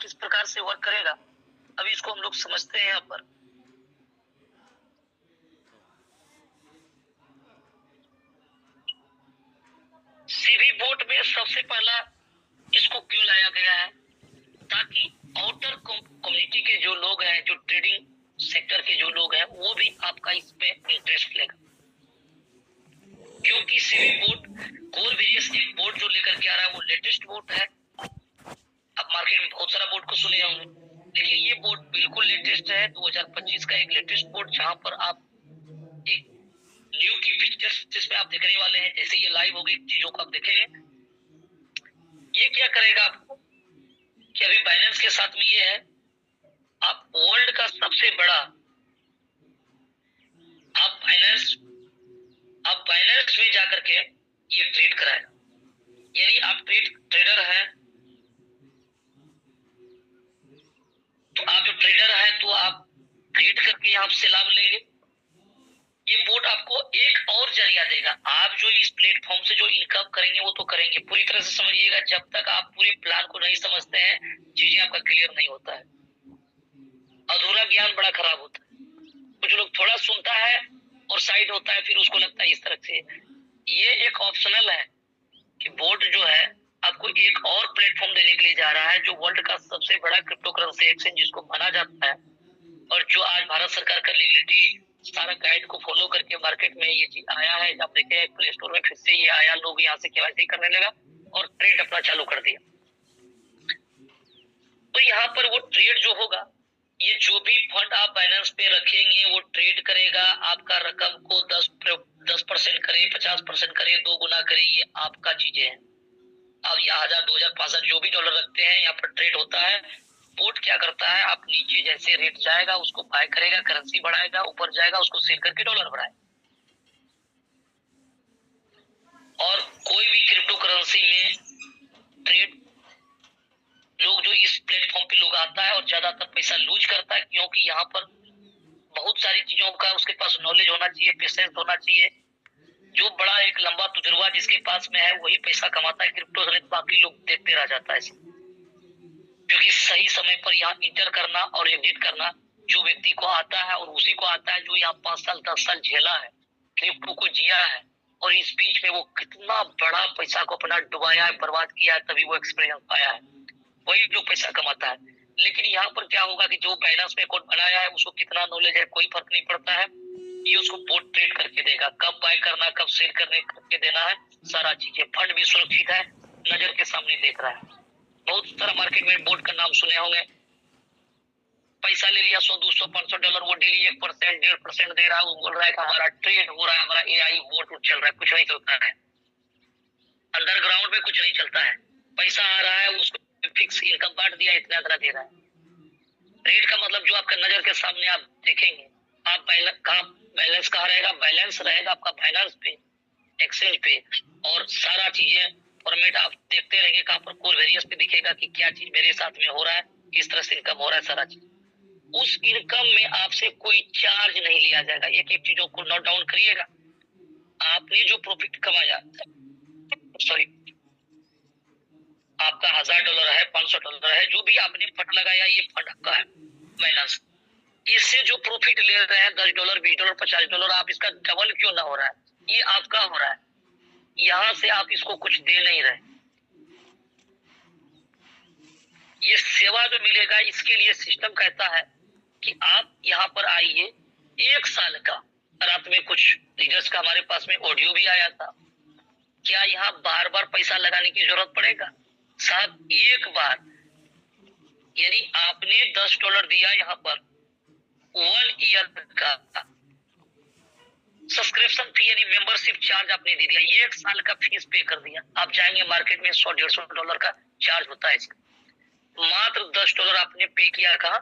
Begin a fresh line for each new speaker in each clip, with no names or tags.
किस प्रकार से वर्क करेगा, अभी इसको हम लोग समझते हैं यहाँ पर। सीबी बोर्ड में सबसे पहला इसको क्यों लाया गया है, ताकि आउटर कम्युनिटी के जो लोग हैं, जो ट्रेडिंग सेक्टर के जो लोग हैं, वो भी आपका इस पे इंटरेस्ट लेगा। क्योंकि सीबी बोर्ड कोर वेरियस एक बोर्ड जो लेकर के आ रहा है वो लेटेस्ट बोर्ड है। आप मार्केट में बहुत सारा बोर्ड को सुने होंगे, लेकिन ये बोर्ड बिल्कुल लेटेस्ट है। 2025 का एक लेटेस्ट बोर्ड, जहां पर आप एक न्यू की फीचर्स जिसमें आप देखने वाले हैं। जैसे ये लाइव होगी चीजों को आप देखेंगे। ये क्या करेगा आपको कि अभी बाइनेंस के साथ में ये है, आप वर्ल्ड का सबसे बड़ा आप बाइनेंस में जाकर के ये ट्रेड कराएगा। यानी आप ट्रेडर हैं, तो आप जो ट्रेडर हैं तो आप ट्रेड करके यहाँ से लाभ लेंगे। ये बोर्ड आपको एक और जरिया देगा। आप जो इस प्लेटफॉर्म से जो इनकम करेंगे वो तो करेंगे, पूरी तरह से समझिएगा। जब तक आप पूरे प्लान को नहीं समझते हैं, चीजें आपका क्लियर नहीं होता है। अधूरा ज्ञान बड़ा खराब होता है। कुछ लोग थोड़ा सुनता है और साइड होता है, फिर उसको लगता है इस तरह से। ये एक ऑप्शनल है कि बोर्ड जो है आपको एक और प्लेटफॉर्म देने के लिए जा रहा है, जो वर्ल्ड का सबसे बड़ा क्रिप्टो करेंसी एक्सचेंज जिसको माना जाता है, और जो आज भारत सरकार का लीगलिटी सारा गाइड को फॉलो करके मार्केट में ये चीज आया है। आप देखे प्ले स्टोर में फिर से ये आया, लोग यहाँ से केवाईसी करने लगा और ट्रेड अपना चालू कर दिया। तो यहाँ पर वो ट्रेड जो होगा, ये जो भी फंड आप बाइनेंस पे रखेंगे वो ट्रेड करेगा। आपका रकम को 10% करे, 50% करे, 2 गुना करे, ये आपका चीजें हैं। अब ये 1000, 2000, 5000 जो भी डॉलर रखते हैं, यहाँ पर ट्रेड होता है। बोर्ड क्या करता है, आप नीचे जैसे रेट जाएगा उसको बाय करेगा, करेंसी बढ़ाएगा, ऊपर जाएगा उसको सेल करके डॉलर बढ़ाएगा। और कोई भी क्रिप्टो करेंसी में ट्रेड लोग जो इस प्लेटफॉर्म पे लोग आता है और ज्यादातर पैसा लूज करता है, क्योंकि यहाँ पर बहुत सारी चीजों का उसके पास नॉलेज होना चाहिए, पेशेंस होना चाहिए। जो बड़ा एक लंबा तजुर्बा जिसके पास में है वही पैसा कमाता है क्रिप्टो से, बाकी लोग देखते रह जाता है। क्योंकि सही समय पर यहाँ इंटर करना और एग्जिट करना जो व्यक्ति को आता है, और उसी को आता है जो यहाँ 5 साल 10 साल झेला है, क्रिप्टो को जिया है, और इस बीच में वो कितना बड़ा पैसा को अपना डुबाया है, बर्बाद किया है, तभी वो एक्सपीरियंस पाया है, वही जो पैसा कमाता है। लेकिन यहाँ पर क्या होगा कि जो बाइनेंस में अकाउंट बनाया है उसको कितना नॉलेज है कोई फर्क नहीं पड़ता है। ये उसको बोर्ड ट्रेड करके देगा, कब बाय करना कब सेल करने करके देना है, सारा चीजें। फंड भी सुरक्षित है, नजर के सामने देख रहा है। बहुत सारा मार्केट में बोर्ड का नाम सुने होंगे, पैसा ले लिया 100, 200, 500 डॉलर, वो डेली 1%, 1.5% दे रहा है। वो बोल रहा है कि हमारा ट्रेड हो रहा है, हमारा AI बोर्ड चल रहा है। कुछ नहीं चलता है, अंडरग्राउंड में कुछ नहीं चलता है। पैसा आ रहा है, उसको फिक्स इनकम बांट दिया, इतना इतना दे रहा है। रेट का मतलब जो आपका नजर के सामने आप देखेंगे। आप बैलेंस कहाँ रहेगा, बैलेंस रहेगा आपका फाइनेंस पे, एक्सचेंज पे, और सारा चीजें फॉर्मेट आप देखते रहेंगे। कहाँ पर कोर वेरियस पे दिखेगा कि क्या चीज मेरे साथ में हो रहा है, किस तरह से इनकम हो रहा है, सारा चीज। उस इनकम में आपसे कोई चार्ज नहीं लिया जाएगा। एक एक चीजों को नोट डाउन करिएगा। आपने जो प्रॉफिट कमाया, सॉरी, आपका $1000 है, $500 है, जो भी आपने फंड लगाया, ये फंड आपका है बाइनेंस। इससे जो प्रॉफिट ले रहे हैं $10, $20, $50, आप इसका डबल क्यों ना हो रहा है, ये आपका हो रहा है। यहाँ से आप इसको कुछ दे नहीं रहे। ये सेवा जो मिलेगा, इसके लिए सिस्टम कहता है कि आप यहाँ पर आइए। 1 साल का, रात में कुछ लीडर्स का हमारे पास में ऑडियो भी आया था, क्या यहाँ बार बार पैसा लगाने की जरूरत पड़ेगा साहब? एक बार, यानी आपने $10 दिया, यहाँ पर 1 ईयर का सब्सक्रिप्शन फी यानी मेंबरशिप चार्ज आपने दे दिया, 1 साल का फीस पे कर दिया। आप जाएंगे मार्केट में $100-150 का चार्ज होता है इसका, मात्र $10 आपने पे किया। कहा?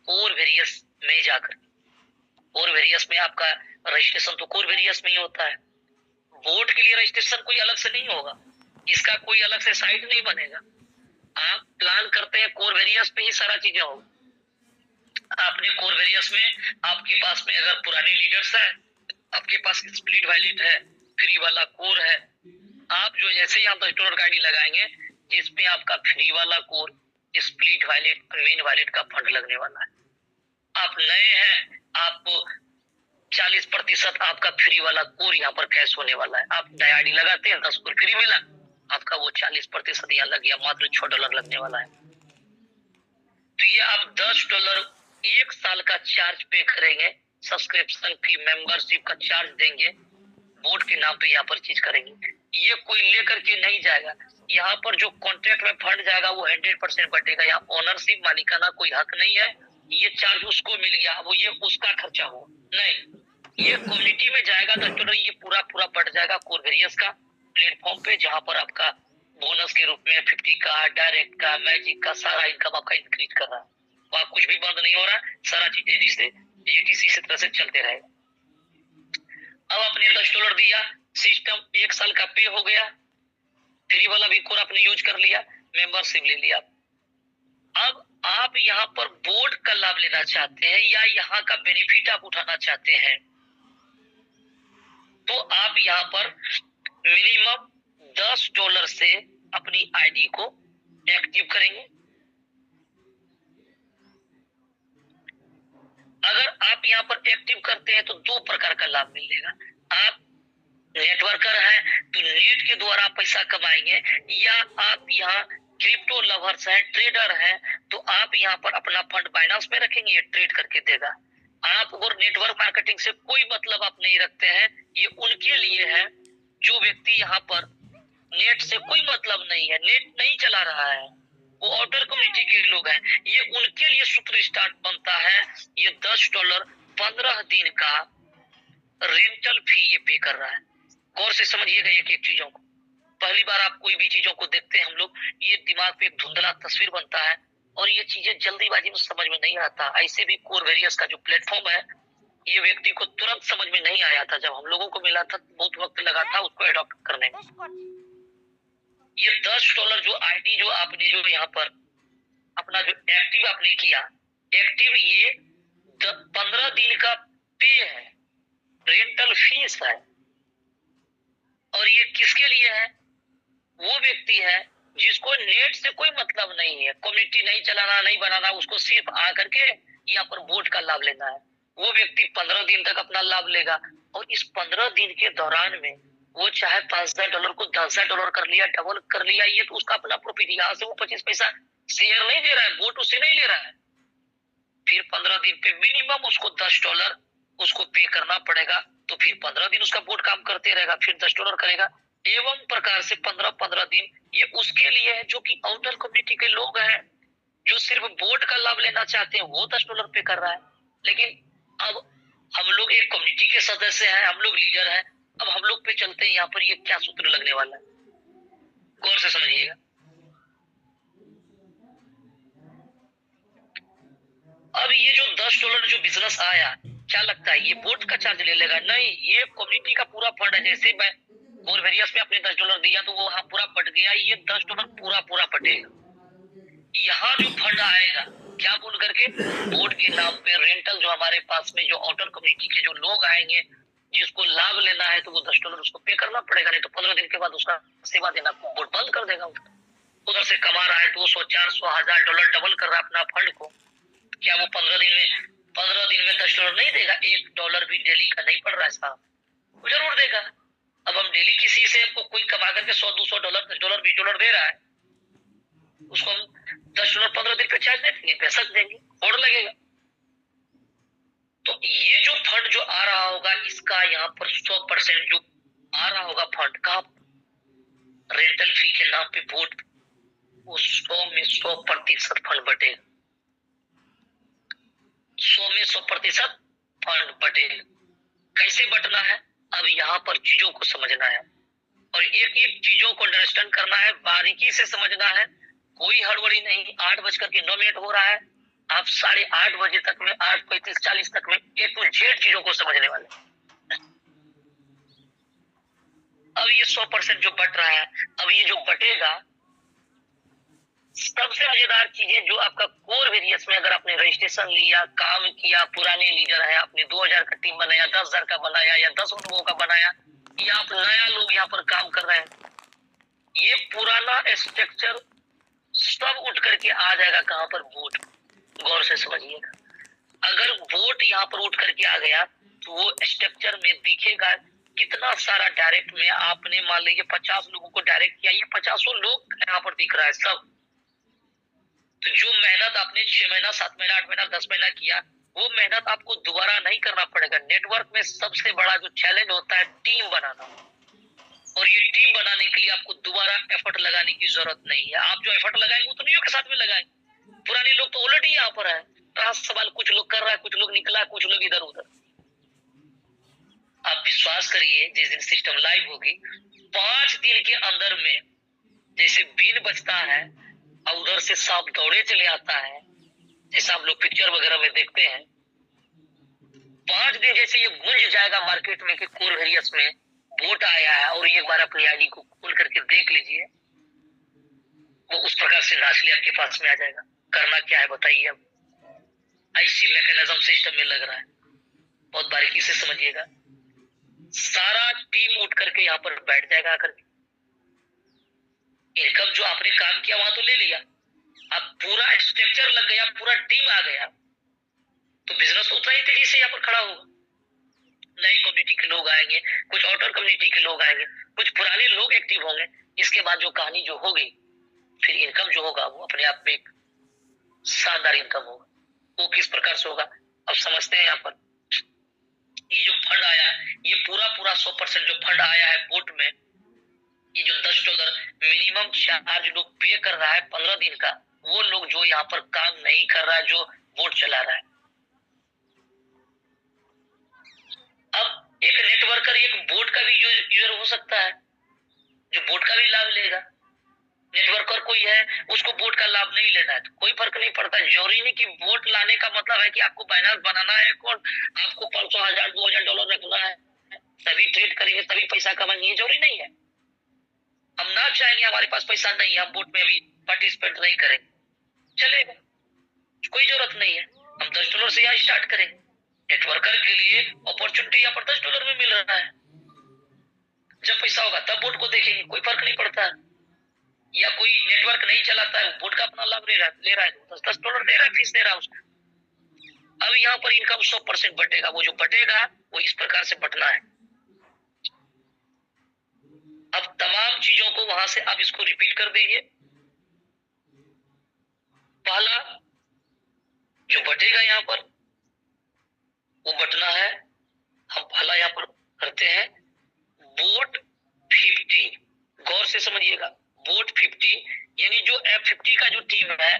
कोर वेरियस में जाकर। कोर वेरियस में आपका रजिस्ट्रेशन तो कोर वेरियस में ही होता है। बोर्ड के लिए रजिस्ट्रेशन कोई अलग से नहीं होगा, इसका कोई अलग से साइट नहीं बनेगा। आप प्लान करते हैं कोर वेरियस पे ही सारा चीजें होगा। आपने कोर वेरियस में, आपके पास में अगर पुराने लीडर्स है, आपके पास स्प्लिट वैलिड है, फ्री वाला कोर है, आप जो जैसे ही आप $10 का आईडी लगाएंगे जिसपे आपका फ्री वाला core split wallet, main wallet का फंड लगने वाला है। आप नए हैं, आपको 40% आपका फ्री वाला कोर यहाँ पर कैश होने वाला है। आप नया आईडी लगाते हैं, 10 कोर फ्री मिला, आपका वो 40% यहाँ लग गया, मात्र $6 लगने वाला है। तो ये आप $10 1 साल का चार्ज पे करेंगे, सब्सक्रिप्शन फी, मेंबरशिप का चार्ज देंगे, बोर्ड के नाम पे यहाँ पर चीज करेंगे। ये कोई लेकर के नहीं जाएगा, यहाँ पर जो कॉन्ट्रैक्ट में फंड जाएगा वो 100% बटेगा। यहाँ ओनरशिप, मालिकाना कोई हक नहीं है, ये चार्ज उसको मिल गया, वो ये उसका खर्चा हो नहीं, ये कम्युनिटी में जाएगा। $10 ये पूरा पूरा बढ़ जाएगा कोर वेरियस का प्लेटफॉर्म पे, जहां पर आपका बोनस के रूप में 50 का, डायरेक्ट का, मैजिक का सारा इनकम आपका इंक्रीज कर रहा है। वहां कुछ भी बंद नहीं हो रहा, सारा चीज एडीसी से तरह से चलते रहेगा। अब आपने $10 दिया, सिस्टम 1 साल का पे हो गया, फ्री वाला भी कोर आपने यूज कर लिया, मेंबरशिप ले लिया। अब आप यहाँ पर बोर्ड का लाभ लेना चाहते हैं या यहाँ का बेनिफिट आप उठाना चाहते हैं, तो आप यहाँ पर मिनिमम $10 से अपनी आईडी को एक्टिव करेंगे। अगर आप यहाँ पर एक्टिव करते हैं तो 2 प्रकार का लाभ मिलेगा। आप नेटवर्कर हैं तो नेट के द्वारा पैसा कमाएंगे, या आप यहाँ क्रिप्टो लवर्स हैं, ट्रेडर हैं, तो आप यहाँ पर अपना फंड बाइनेंस में रखेंगे, ये ट्रेड करके देगा। आप और नेटवर्क मार्केटिंग से कोई मतलब आप नहीं रखते हैं, ये उनके लिए है जो व्यक्ति यहाँ पर नेट से कोई मतलब नहीं है, नेट नहीं चला रहा है, वो आउटर कम्युनिटी के लोग हैं, ये उनके लिए सूत्र स्टार्ट बनता है। ये $10 15 दिन का रेंटल फी ये पे कर रहा है। गौर से समझिएगा एक एक चीजों को। पहली बार आप कोई भी चीजों को देखते हैं हम लोग, ये दिमाग पे एक धुंधला तस्वीर बनता है और ये चीजें जल्दीबाजी में समझ में नहीं आता। ऐसे भी कोर वेरियस का जो प्लेटफॉर्म है, ये व्यक्ति को तुरंत समझ में नहीं आया था, जब हम लोगों को मिला था बहुत वक्त लगा था उसको अडॉप्ट करने में। ये $10 जो आईडी जो आपने जो यहाँ पर अपना जो एक्टिव आपने किया, एक्टिव ये 15 दिन का पे है, रेंटल फीस है। और ये किसके लिए है? वो व्यक्ति है जिसको नेट से कोई मतलब नहीं है, कम्युनिटी नहीं चलाना, नहीं बनाना, उसको सिर्फ आकर के यहाँ पर बोर्ड का लाभ लेना है। वो व्यक्ति 15 दिन तक अपना लाभ लेगा और इस 15 दिन के दौरान में वो चाहे $5,000 को $10,000 कर लिया, डबल कर लिया, ये तो उसका अपना प्रॉफिट। यहाँ से वो 25 पैसा शेयर नहीं दे रहा है, बोर्ड उससे नहीं ले रहा है। फिर 15 दिन पे मिनिमम उसको $10 उसको पे करना पड़ेगा, तो फिर 15 दिन उसका बोर्ड काम करते रहेगा, फिर $10 करेगा। एवं प्रकार से 15-15 दिन ये उसके लिए है जो कि आउटर कम्युनिटी के लोग हैं, जो सिर्फ बोर्ड का लाभ लेना चाहते हैं, वो $10 पे कर रहा है। लेकिन अब हम लोग एक कम्युनिटी के सदस्य हैं, हम लोग लीडर हैं, अब हम लोग पे चलते हैं यहाँ पर ये क्या सूत्र लगने वाला है, गौर से समझिएगा। अब ये जो $10 जो बिजनेस आया, क्या लगता है ये बोर्ड का चार्ज ले लेगा? नहीं, ये कम्युनिटी का पूरा फंड है। जैसे मैं कोर वेरियस में आपने $10 दिया तो वो वहां पूरा बट गया, ये $10 पूरा पूरा बटेगा। यहाँ जो फंड आएगा क्या बोल करके, बोर्ड के नाम पे रेंटल, जो हमारे पास में जो आउटर कम्युनिटी के जो लोग आएंगे जिसको लाभ लेना है, तो वो $10 उसको पे करना पड़ेगा, नहीं तो 15 दिन के बाद उसका सेवा देना बोर्ड बंद कर देगा। उधर से कमा रहा है 200, 400, $1,000 डबल कर रहा है अपना फंड को, क्या वो 15 दिन में $10 नहीं देगा? $1 भी डेली का नहीं पड़ रहा है साहब, वो जरूर देगा। अब हम डेली किसी से हमको कोई कमा करके $100-200, $10, $20 दे रहा है, उसको हम $10 15 दिन पे चार्ज नहीं देंगे, पैसा देंगे, और लगेगा। तो ये जो फंड जो आ रहा होगा, इसका यहाँ पर 100% जो आ रहा होगा फंड का रेंटल फी के नाम पे बोर्ड, वो 100 में 100% फंड बटेगा, 100 में 100% फंड बटेगा। कैसे बटना है, अब यहाँ पर चीजों को समझना है और एक एक चीजों को अंडरस्टैंड करना है, बारीकी से समझना है, कोई हड़बड़ी नहीं। 8:09 हो रहा है, आप 8:30 बजे तक में, 8:35-40 तक में A to Z चीजों को समझने वाले। अब ये 100% जो बट रहा है, अब ये जो बटेगा, सबसे मजेदार चीजें जो आपका कोर वेरियस में अगर आपने रजिस्ट्रेशन लिया, काम किया, पुराने लीडर है, आपने 2000 का टीम बनाया, 10,000 का बनाया या 10 लोगों का बनाया, या आप नया लोग यहाँ पर काम कर रहे हैं, ये पुराना स्ट्रक्चर सब उठ करके आ जाएगा कहां पर, वोट। गौर से समझिएगा, अगर वोट यहाँ पर उठ करके आ गया तो वो स्ट्रक्चर में दिखेगा कितना सारा डायरेक्ट में। आपने मान लीजिए 50 लोगों को डायरेक्ट किया, ये 50 लोग यहाँ पर दिख रहा है सब। तो जो मेहनत आपने 6 महीना 7 महीना 8 महीना 10 महीना किया, वो मेहनत आपको दोबारा नहीं करना पड़ेगा। नेटवर्क में सबसे बड़ा जो चैलेंज होता है टीम बनाना, और ये टीम बनाने के लिए आपको दोबारा एफर्ट लगाने की जरूरत नहीं है। आप जो एफर्ट लगाएंगे उतनी के साथ में लगाएंगे। पुराने लोग तो ऑलरेडी यहाँ पर है, तो सवाल कुछ लोग कर रहा है, कुछ लोग निकला है, कुछ लोग इधर उधर। आप विश्वास करिए, जिस दिन सिस्टम लाइव होगी 5 दिन के अंदर में जैसे बीन बजता है और उधर से सांप दौड़े चले आता है, जैसा आप लोग पिक्चर वगैरह में देखते हैं, 5 दिन जैसे ये गूंज जाएगा मार्केट में कि कोरवेरियस में वोट आया है। और एक बार अपनी आईडी को खोल करके देख लीजिए, वो उस प्रकार से नाचले आपके पास में आ जाएगा। करना क्या है बताइए। अब ऐसी मैकेनिज्म सिस्टम में लग रहा है, बहुत बारीकी से समझिएगा। सारा टीम उठ करके यहाँ पर बैठ जाएगा आकर के। इनकम जो आपने काम किया वहां तो ले लिया, अब पूरा स्ट्रक्चर लग गया, पूरा टीम आ गया, तो बिजनेस उतना ही तेजी से यहाँ पर खड़ा होगा। नई कम्युनिटी के लोग आएंगे, कुछ आउटर कम्युनिटी के लोग आएंगे, कुछ पुराने लोग एक्टिव होंगे। इसके बाद जो कहानी जो होगी, फिर इनकम जो होगा वो अपने आप में एक शानदार इनकम होगा। वो किस प्रकार से होगा अब समझते हैं। यहाँ पर ये जो फंड आया है, ये पूरा 100% जो फंड आया है वोट में, ये जो $10 मिनिमम चार्ज लोग पे कर रहा है 15 दिन का, वो लोग जो यहाँ पर काम नहीं कर रहा है, जो वोट चला रहा है। अब एक नेटवर्कर एक बोट का भी यूजर हो सकता है, जो बोट का भी लाभ लेगा। नेटवर्कर कोई है, उसको बोट का लाभ नहीं लेना है तो कोई फर्क नहीं पड़ता। जरूरी नहीं कि वोट लाने का मतलब है कि आपको बैलेंस बनाना है और आपको 500,000 $2,000 रखना है, तभी ट्रेड करेंगे, तभी पैसा कमाएंगे, जरूरी नहीं है। हम ना चाहेंगे, हमारे पास पैसा नहीं है, हम वोट में भी पार्टिसिपेट नहीं करेंगे, चलेगा, कोई जरूरत नहीं है। हम $10 से यहाँ स्टार्ट करेंगे। नेटवर्कर के लिए अपॉर्चुनिटी यहाँ पर $10 में मिल रहा है। जब पैसा होगा तब वोट को देखेंगे, कोई फर्क नहीं पड़ता। या कोई नेटवर्क नहीं चलाता है, वोट का अपना लाभ ले रहा है, $10 दे रहा है, फीस दे रहा है उसका। अब यहाँ पर इनकम 100% बटेगा। वो जो बटेगा वो इस प्रकार से बटना है। अब तमाम चीजों को वहां से आप इसको रिपीट कर दीजिए। पहला जो बटेगा यहाँ पर वो बटना है, हम पहला यहाँ पर करते हैं वोट 50। गौर से समझिएगा, वोट 50 यानी जो F50 का जो टीम है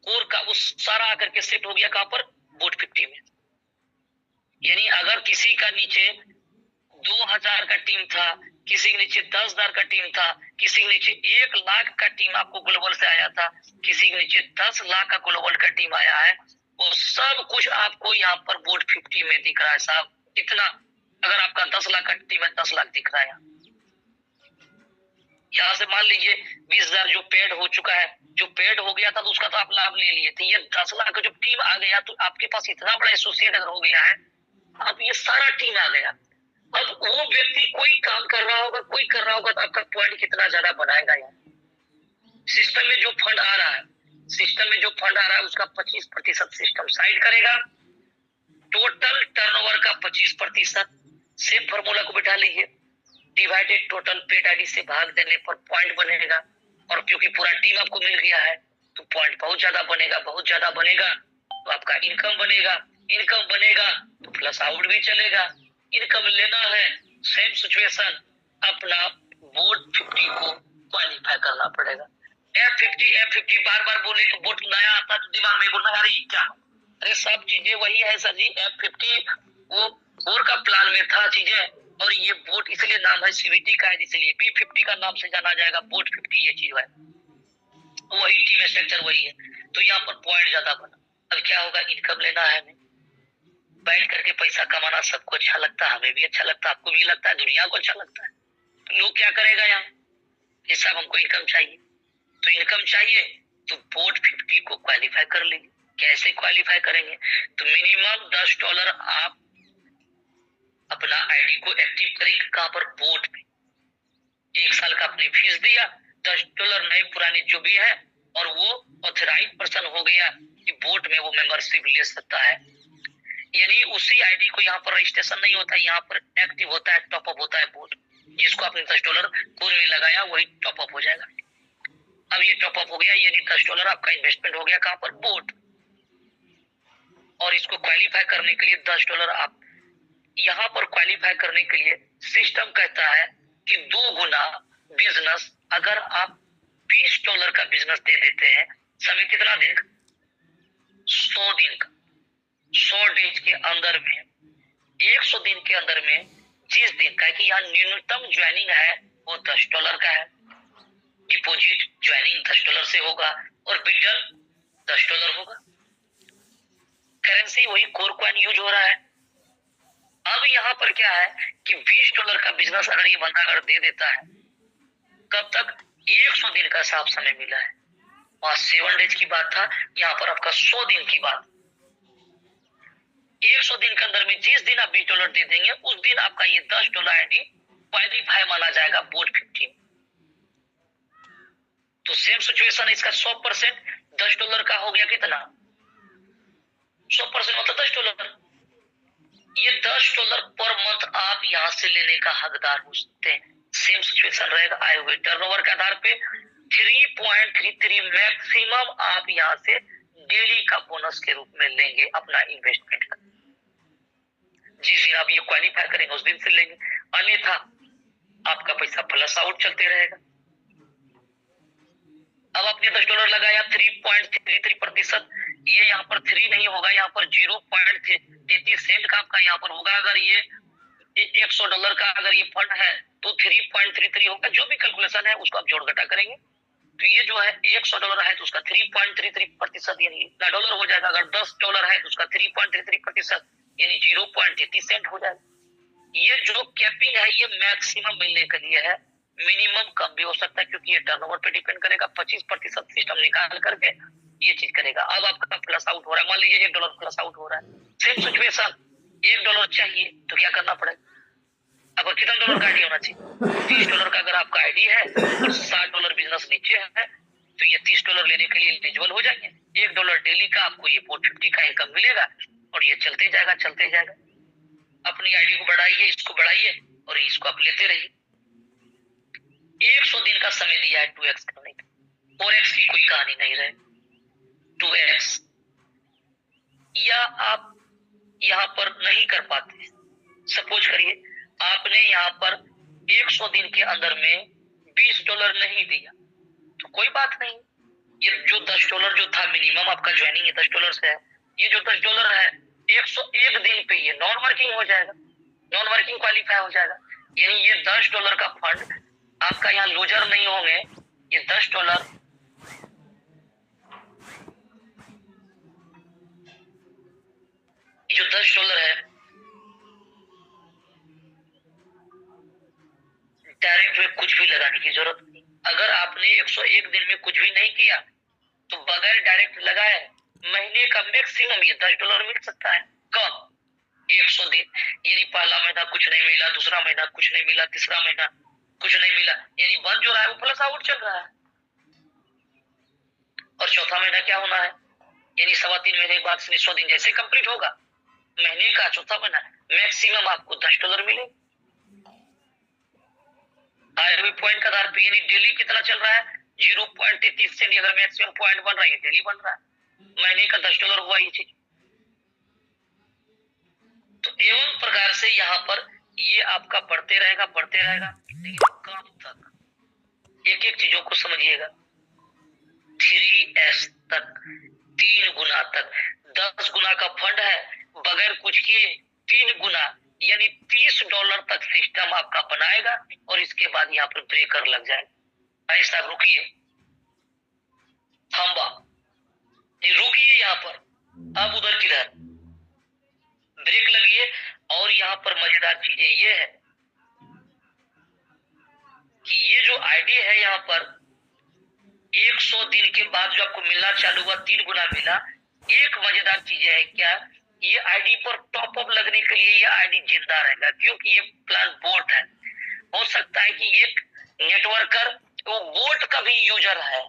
कोर का, वो सारा आकर के सेट हो गया कहां पर, वोट 50 में। यानी अगर किसी का नीचे 2,000 का टीम था, किसी के नीचे 10,000 का टीम था, किसी के नीचे 1,00,000 का टीम आपको ग्लोबल से आया था, किसी के नीचे 10 लाख का ग्लोबल का टीम आया है, वो सब कुछ आपको यहाँ पर वोट 50 में दिख रहा है साहब। इतना अगर आपका 10 लाख का टीम है, 10 लाख दिख रहा है। यहाँ से मान लीजिए 20,000 जो पेड हो चुका है, जो पेड हो गया था तो उसका तो आप लाभ ले लिए थे। ये 10 लाख का जो टीम आ गया तो आपके पास इतना बड़ा एसोसिएट अगर हो गया है, अब ये सारा टीम आ गया। अब वो व्यक्ति कोई काम कर रहा होगा, कोई कर रहा होगा, तो आपका पॉइंट कितना ज्यादा बनाएगा। यार सिस्टम में जो फंड आ रहा है, सिस्टम में जो फंड आ रहा है उसका 25% सिस्टम साइड करेगा। टोटल टर्नओवर का 25%। सेम फॉर्मूला को बैठा लीजिए, डिवाइडेड टोटल पेड आईडी से भाग देने पर पॉइंट बनेगा। और क्योंकि पूरा टीम आपको मिल गया है तो पॉइंट बहुत ज्यादा बनेगा, बहुत ज्यादा बनेगा तो आपका इनकम बनेगा। इनकम बनेगा तो प्लस आउट भी चलेगा। इनकम लेना है, सेम सिचुएशन, अपना वोट 50 को क्वालिफाई करना पड़ेगा। F50 बार बार बोले तो वोट नया आता तो दिमाग में बोलना अरे क्या, अरे सब चीजें वही है सर जी। F50 वो कोर का प्लान में था चीजें, और ये वोट इसलिए नाम है CVT का है, इसलिए B50 का नाम से जाना जाएगा। वोट 50 ये चीज है, वही टीम स्ट्रक्चर वही है। तो यहाँ पर पॉइंट ज्यादा बना। अब क्या होगा, इनकम लेना है हमें, बैठ करके पैसा कमाना सबको अच्छा लगता है, हमें भी अच्छा लगता है, आपको भी लगता है, दुनिया को अच्छा लगता है। तो लोग क्या करेगा यहाँ, ये सब हमको इनकम चाहिए। तो इनकम चाहिए तो वोट 50 को क्वालिफाई कर लेंगे। कैसे क्वालिफाई करेंगे, तो मिनिमम $10 आप अपना आईडी को एक्टिव करेंगे कहां पर, वोट पे। 1 साल का अपनी फीस दिया, $10 नए पुराने जो भी है, और वो ऑथराइज पर्सन हो गया कि बोट में वो मेंबरशिप ले सकता है। यानी उसी आईडी को यहाँ पर रजिस्ट्रेशन नहीं होता, यहाँ पर एक्टिव होता है, टॉपअप होता है बोट। जिसको आपने $10 पूर्व में लगाया वही टॉपअप हो जाएगा। अब ये टॉपअप हो गया, यानी $10 आपका इन्वेस्टमेंट हो गया कहाँ पर, बोट। और इसको क्वालिफाई करने के लिए $10 आप यहाँ पर क्वालिफाई करने के लिए सिस्टम कहता है कि 2 गुना बिजनेस, अगर आप $20 का बिजनेस दे देते हैं, समय कितना दिन का, 100 दिन का, 100 डेज के अंदर में, 100 दिन के अंदर में, जिस दिन का कि यहाँ न्यूनतम ज्वाइनिंग है वो $10 का है, डिपॉजिट ज्वाइनिंग $10 से होगा और विड्रॉल $10 होगा। करेंसी वही कोर कॉइन यूज हो रहा है। अब यहाँ पर क्या है कि $20 का बिजनेस अगर ये बंदा अगर दे देता है, कब तक, 100 दिन का साफ समय मिला है। वहां 7 डेज की बात था, यहाँ पर आपका 100 दिन की बात। 100 दिन के अंदर में जिस दिन आप $20 दे देंगे, उस दिन आपका ये $10 आईडी क्वालिफाई माना जाएगा बोट 15। तो सेम सिचुएशन इसका 100% $10 का हो गया कितना, 100% मतलब $10। ये $10 पर मंथ आप यहाँ से लेने का हकदार हो सकते हैं। सेम सिचुएशन रहेगा, आए हुए टर्नओवर के आधार पे 3.33 मैक्सिमम आप यहाँ से डेली का बोनस के रूप में लेंगे अपना इन्वेस्टमेंट का। जिस दिन आप ये क्वालिफाई करेंगे उस दिन से लेंगे, अन्यथा आपका पैसा प्लस आउट चलते रहेगा। अब आपने $10 लगाया, 3.33%, ये यहाँ पर 3 नहीं होगा, यहाँ पर 0.33 सेंट का आपका यहाँ पर होगा। अगर ये $100 का अगर ये फंड है तो 3.33 होगा। जो भी कैलकुलेशन है उसको आप जोड़ घटा करेंगे, तो ये जो है $100 है तो उसका 3.33% यानी $1 हो जाएगा। अगर $10 है तो उसका 3.33% यानी 0.33 सेंट हो जाएगा। ये जो कैपिंग है ये मैक्सिमम मिलने के लिए है, मिनिमम कम भी हो सकता है क्योंकि ये टर्नओवर पे डिपेंड करेगा। 25% सिस्टम निकाल करके ये चीज करेगा। अब आपका प्लस आउट हो रहा है, मान लीजिए $1 प्लस आउट हो रहा है, सेम सिचुएशन, $1 चाहिए तो क्या करना पड़ेगा, अब कितना डॉलर का आईडी होना चाहिए, $30 का अगर आपका आईडी है और $60 बिजनेस नीचे है तो ये $30 लेने के लिए एलिजिबल हो जाएंगे। $1 डेली का आपको ये 450 का इनकम मिलेगा और ये चलते जाएगा चलते जाएगा। अपनी आईडी को बढ़ाइए, इसको बढ़ाइए और इसको आप लेते रहिए। 100 दिन का समय दिया है 2x करने का, 4x की कोई कहानी नहीं रहे, 2x। या आप यहाँ पर नहीं कर पाते, सपोज करिए आपने यहाँ पर 100 दिन के अंदर में $20 नहीं दिया तो कोई बात नहीं, ये जो $10 जो था मिनिमम आपका ज्वाइनिंग है $10 से है, ये जो $10 है 101 दिन पे ये नॉन वर्किंग हो जाएगा, नॉन वर्किंग क्वालिफाई हो जाएगा। यानी ये $10 का फंड आपका यहाँ लूजर नहीं होंगे। ये $10 जो $10 है डायरेक्ट में कुछ भी लगाने की जरूरत नहीं। अगर आपने 101 दिन में कुछ भी नहीं किया तो बगैर डायरेक्ट लगाए महीने का मैक्सिमम ये $10 मिल सकता है। कब, 100 दिन, यानी पहला महीना कुछ नहीं मिला, दूसरा महीना कुछ नहीं मिला, तीसरा महीना कुछ नहीं मिला, यानी बंद जो रहा है वो प्लस आउट चल रहा है। और चौथा महीना क्या होना है, यानी 3.25 महीने के बाद 100 दिन जैसे कंप्लीट होगा, महीने का चौथा महीना मैक्सिमम आपको $10 मिले। आए हुए पॉइंट के आधार पर यानी डेली कितना चल रहा है 0.33 सेंट, अगर मैक्सिमम पॉइंट बन रहा है डेली बन रहा है, महीने का $10 हुआ ये चीज। तो एवं प्रकार से यहाँ पर ये आपका बढ़ते रहेगा लेकिन कब तक, एक एक चीजों को समझिएगा, 3x तक, 3 गुना तक। 10 गुना का फंड है, बगैर कुछ किए 3 गुना यानी $30 तक सिस्टम आपका बनाएगा और इसके बाद यहाँ पर ब्रेकर लग जाएगा। ऐसा रुकिए, थांबा, रुकिए यहाँ पर, अब उधर किधर ब्रेक लगिए। और यहाँ पर मजेदार चीजें ये है कि ये जो आईडी है यहाँ पर 100 दिन के बाद जो आपको मिलना चालू हुआ 3 गुना मिला। एक मजेदार चीज है क्या, ये आईडी पर टॉपअप लगने के लिए ये आईडी जिंदा रहेगा क्योंकि ये प्लान बोट है। हो सकता है कि एक नेटवर्कर वो बोट का भी यूजर है,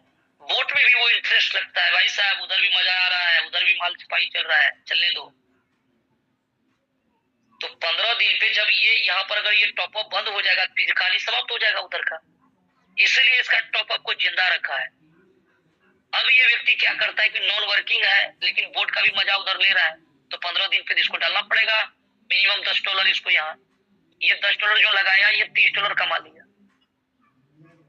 बोट में भी वो इंटरेस्ट लगता है, भाई साहब उधर भी मजा आ रहा है, उधर भी माल छपाई चल रहा है, चलने दो। तो 15 दिन पे जब ये यहाँ पर अगर ये टॉपअप बंद हो जाएगा, कहानी समाप्त हो जाएगा उधर का, इसलिए इसका टॉपअप को जिंदा रखा है। अब ये व्यक्ति क्या करता है कि नॉन वर्किंग है लेकिन बोट का भी मजा उधर ले रहा है, तो 15 दिन पे इसको डालना पड़ेगा मिनिमम $10 इसको। यहाँ ये $10 जो लगाया ये $30 कमा लिया।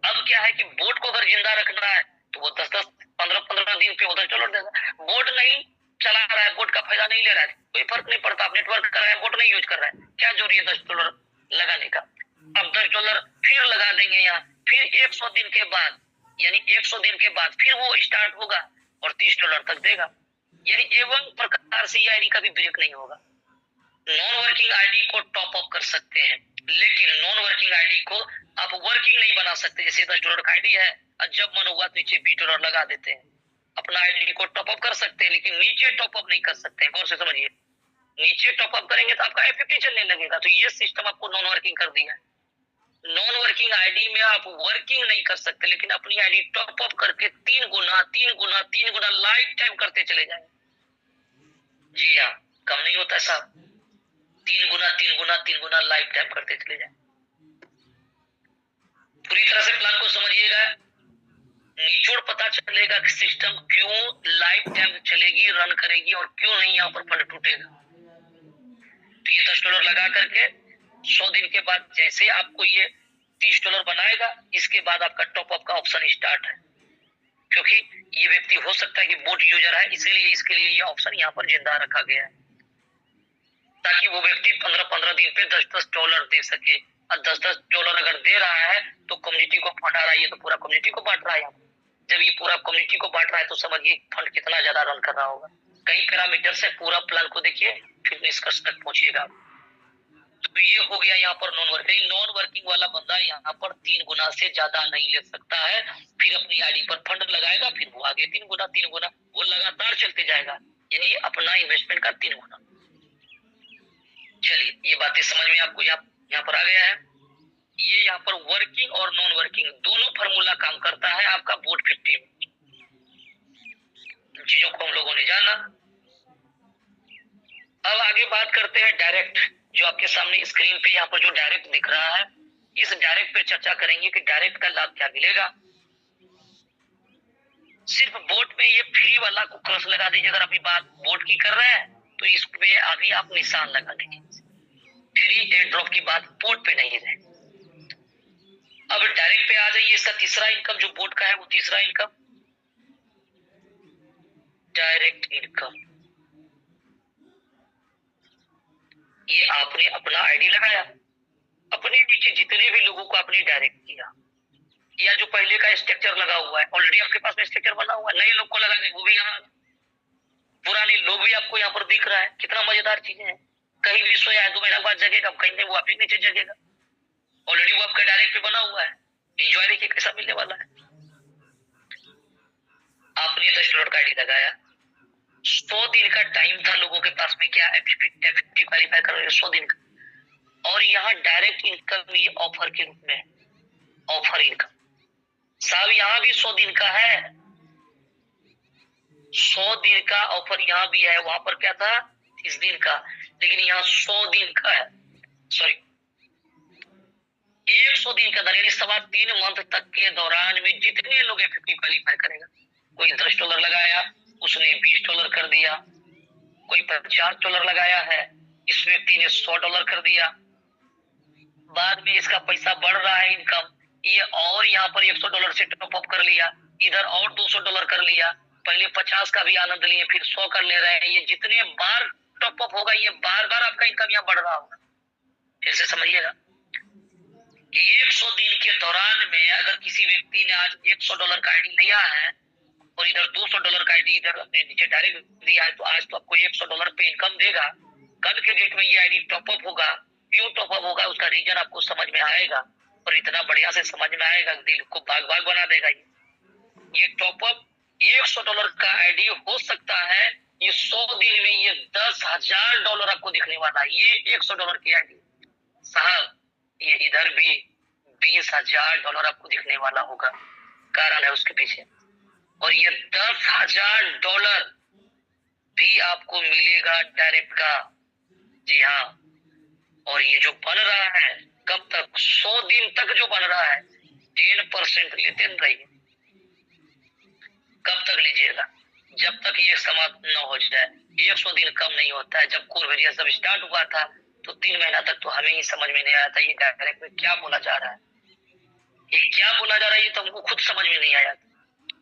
अब क्या है कि बोट को अगर जिंदा रखना है तो वो 10-10, 15-15 दिन पे उधर चलो देगा। बोट नहीं चला रहा है, बोट का फायदा नहीं ले रहा है, कोई फर्क नहीं पड़ता, आप नेटवर्क कर रहे हैं, बोट नहीं यूज कर रहा है, क्या जरूरी है $10 लगाने का। अब $10 फिर लगा देंगे यहाँ, फिर 100 दिन के बाद, यानी 100 दिन के बाद फिर वो स्टार्ट होगा और $30 तक देगा। यानी एवं प्रकार से ये आईडी का भी ब्रेक नहीं होगा। नॉन वर्किंग आईडी को टॉप अप कर सकते हैं, लेकिन नॉन वर्किंग आईडी को आप वर्किंग नहीं बना सकते। जैसे $10 का आईडी है और जब मन हुआ नीचे $20 लगा देते हैं। अपना आईडी को टॉप अप कर सकते हैं लेकिन नीचे टॉप अप नहीं कर सकते हैं। गौर से समझिए, नीचे टॉप अप करेंगे तो आपका FFT चलने लगेगा। तो ये सिस्टम आपको नॉन वर्किंग कर दिया है। नॉन वर्किंग आईडी में आप वर्किंग नहीं कर सकते, लेकिन अपनी आईडी टॉप अप करके 3 गुना लाइफ टाइम करते चले जाएंगे। जी हाँ, कम नहीं होता साहब, 3 गुना लाइफ टाइम करते चले जाए। पूरी तरह से प्लान को समझिएगा, निचोड़ पता चलेगा कि सिस्टम क्यों लाइफ टाइम चलेगी, रन करेगी और क्यों नहीं यहाँ पर फंड टूटेगा। तो ये $10 लगा करके 100 दिन के बाद जैसे आपको ये $30 बनाएगा, इसके बाद आपका टॉप अप का ऑप्शन स्टार्ट है। क्योंकि ये व्यक्ति हो सकता है कि बोट यूजर है, इसीलिए इसके लिए ये ऑप्शन यहाँ पर जिंदा रखा गया है, ताकि वो व्यक्ति 15-15 दिन पे $10-10 दे सके। और $10-10 अगर दे रहा है तो कम्युनिटी को फंड आ रहा है, ये तो पूरा कम्युनिटी को बांट रहा है। जब ये पूरा कम्युनिटी को बांट रहा है तो समझिए फंड कितना ज्यादा रन कर रहा होगा। कई पैरामीटर से पूरा प्लान को देखिए फिर निष्कर्ष तक पहुंचिएगा। तो ये हो गया यहाँ पर नॉन वर्किंग। नॉन वर्किंग वाला बंदा यहाँ पर 3 गुना से ज्यादा नहीं ले सकता है, फिर अपनी आईडी पर फंड लगाएगा, फिर वो आगे 3 गुना वो लगातार चलते जाएगा, यानी अपना इन्वेस्टमेंट का 3 गुना। चलिए, ये बातें समझ में आपको यहाँ पर आ गया है। ये यहाँ पर वर्किंग और नॉन वर्किंग दोनों फार्मूला काम करता है आपका बोट 50 में। चीजों को हम लोगों ने जाना। अब आगे बात करते हैं डायरेक्ट, जो आपके सामने स्क्रीन पे यहाँ पर जो डायरेक्ट दिख रहा है, इस डायरेक्ट पे चर्चा करेंगे कि डायरेक्ट का लाभ क्या मिलेगा। सिर्फ बोट में ये फ्री वाला को क्रॉस लगा दीजिए। अगर अभी बात बोट की कर रहे हैं तो इस पे अभी आप निशान लगा दीजिए। फ्री एयर ड्रॉप की बात बोट पे नहीं है। अब डायरेक्ट पे आ जाइए। इसका तीसरा इनकम जो बोट का है वो तीसरा इनकम डायरेक्ट इनकम। ये आपने अपना आईडी लगाया, अपने नीचे जितने भी लोगों को आपने डायरेक्ट किया, या जो पहले का स्ट्रक्चर लगा हुआ है ऑलरेडी आपके पास में स्ट्रक्चर बना हुआ है, नए लोग को लगा दें वो भी यहाँ, पुराने लोग भी आपको यहाँ पर दिख रहा है। कितना मजेदार चीजें हैं। कहीं भी सोया है 2 महीना बाद जगेगा, कहीं नहीं वो आप ही नीचे जगेगा। ऑलरेडी वो आपका डायरेक्ट पे बना हुआ है। एंजॉय देखिए कैसा मिलने वाला है। आपने $10 का आईडी लगाया, 100 दिन का टाइम था लोगों के पास में, क्या FFT क्वालिफाई कर रहे हैं 100 दिन का। और यहाँ डायरेक्ट इनकम ये ऑफर के रूप में, ऑफर इनकम साहब यहाँ भी 100 दिन का है। 100 दिन का ऑफर यहाँ भी है। वहां पर क्या था 30 दिन का, लेकिन यहाँ 100 दिन का है। सॉरी 100 दिन का, यानी 3.25 मंथ तक के दौरान में जितने लोग FFT क्वालिफाई करेगा, कोई $10 लगाया उसने $20 कर दिया, कोई $50 लगाया है इस व्यक्ति ने $100 कर दिया। बाद में इसका पैसा बढ़ रहा है इनकम, ये और यहाँ पर $100 से टॉप अप कर लिया, इधर और $200 कर लिया, पहले 50 का भी आनंद लिए, फिर 100 कर ले रहे हैं। ये जितने बार टॉप अप होगा ये बार बार आपका इनकम यहाँ बढ़ रहा होगा। फिर से समझिएगा, 100 दिन के दौरान में अगर किसी व्यक्ति ने आज $100 का आईडी लिया है और इधर $200 का आईडी इधर अपने नीचे डायरेक्ट दिया है, तो आज तो आपको $100 पे इनकम देगा। कल के डेट में ये आईडी टॉप अप होगा। क्यों टॉप अप होगा उसका रीजन आपको समझ में आएगा, और इतना बढ़िया से समझ में आएगा दिल को बाग बाग बना देगा। ये टॉप अप $100 का आईडी हो सकता है, ये 100 दिन में ये $10,000 आपको दिखने वाला है। ये $100 की आईडी साहब, ये इधर भी $20,000 आपको दिखने वाला होगा। कारण है उसके पीछे। और ये $10,000 भी आपको मिलेगा डायरेक्ट का। जी हाँ। और ये जो बन रहा है कब तक, 100 दिन तक जो बन रहा है 10% लेते रहिए। कब तक लीजिएगा? जब तक ये समाप्त न हो जाए। 100 दिन कम नहीं होता है। जब कोर वेरियस जब स्टार्ट हुआ था तो 3 महीना तक तो हमें ही समझ में नहीं आया था ये डायरेक्ट में क्या बोला जा रहा है, ये क्या बोला जा रहा है, ये तो हमको खुद समझ में नहीं आया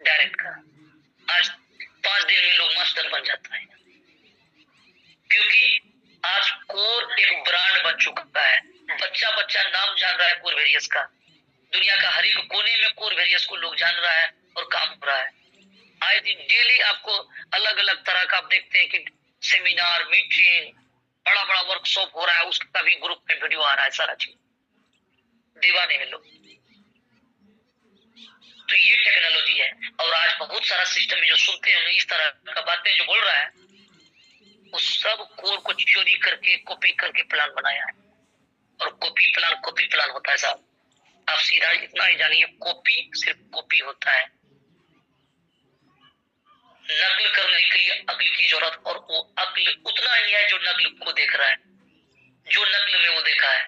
डायरेक्ट का। आज 5 दिन में लोग मास्टर बन जाता है, क्योंकि आज कोर एक ब्रांड बन चुका है। बच्चा बच्चा नाम जान रहा है कोर वेरियस का। दुनिया का हर एक कोने में कोर वेरियस को लोग जान रहा है और काम हो रहा है। आए दिन डेली आपको अलग अलग तरह का आप देखते हैं कि सेमिनार, मीटिंग, बड़ा बड़ा वर्कशॉप हो रहा है, उसका भी ग्रुप में वीडियो आ रहा है। सारा चीज दीवाने हैं लोग। तो ये टेक्नोलॉजी है। और आज बहुत सारा सिस्टम में जो सुनते हैं इस तरह का बातें जो बोल रहा है, उस सब कोर को चोरी करके कॉपी करके प्लान बनाया है। और कॉपी प्लान होता है साहब। आप सीधा इतना ही जानिए, कॉपी सिर्फ कॉपी होता है। नकल करने के लिए अक्ल की जरूरत, और वो अक्ल उतना ही है जो नकल को देख रहा है, जो नकल में वो देखा है।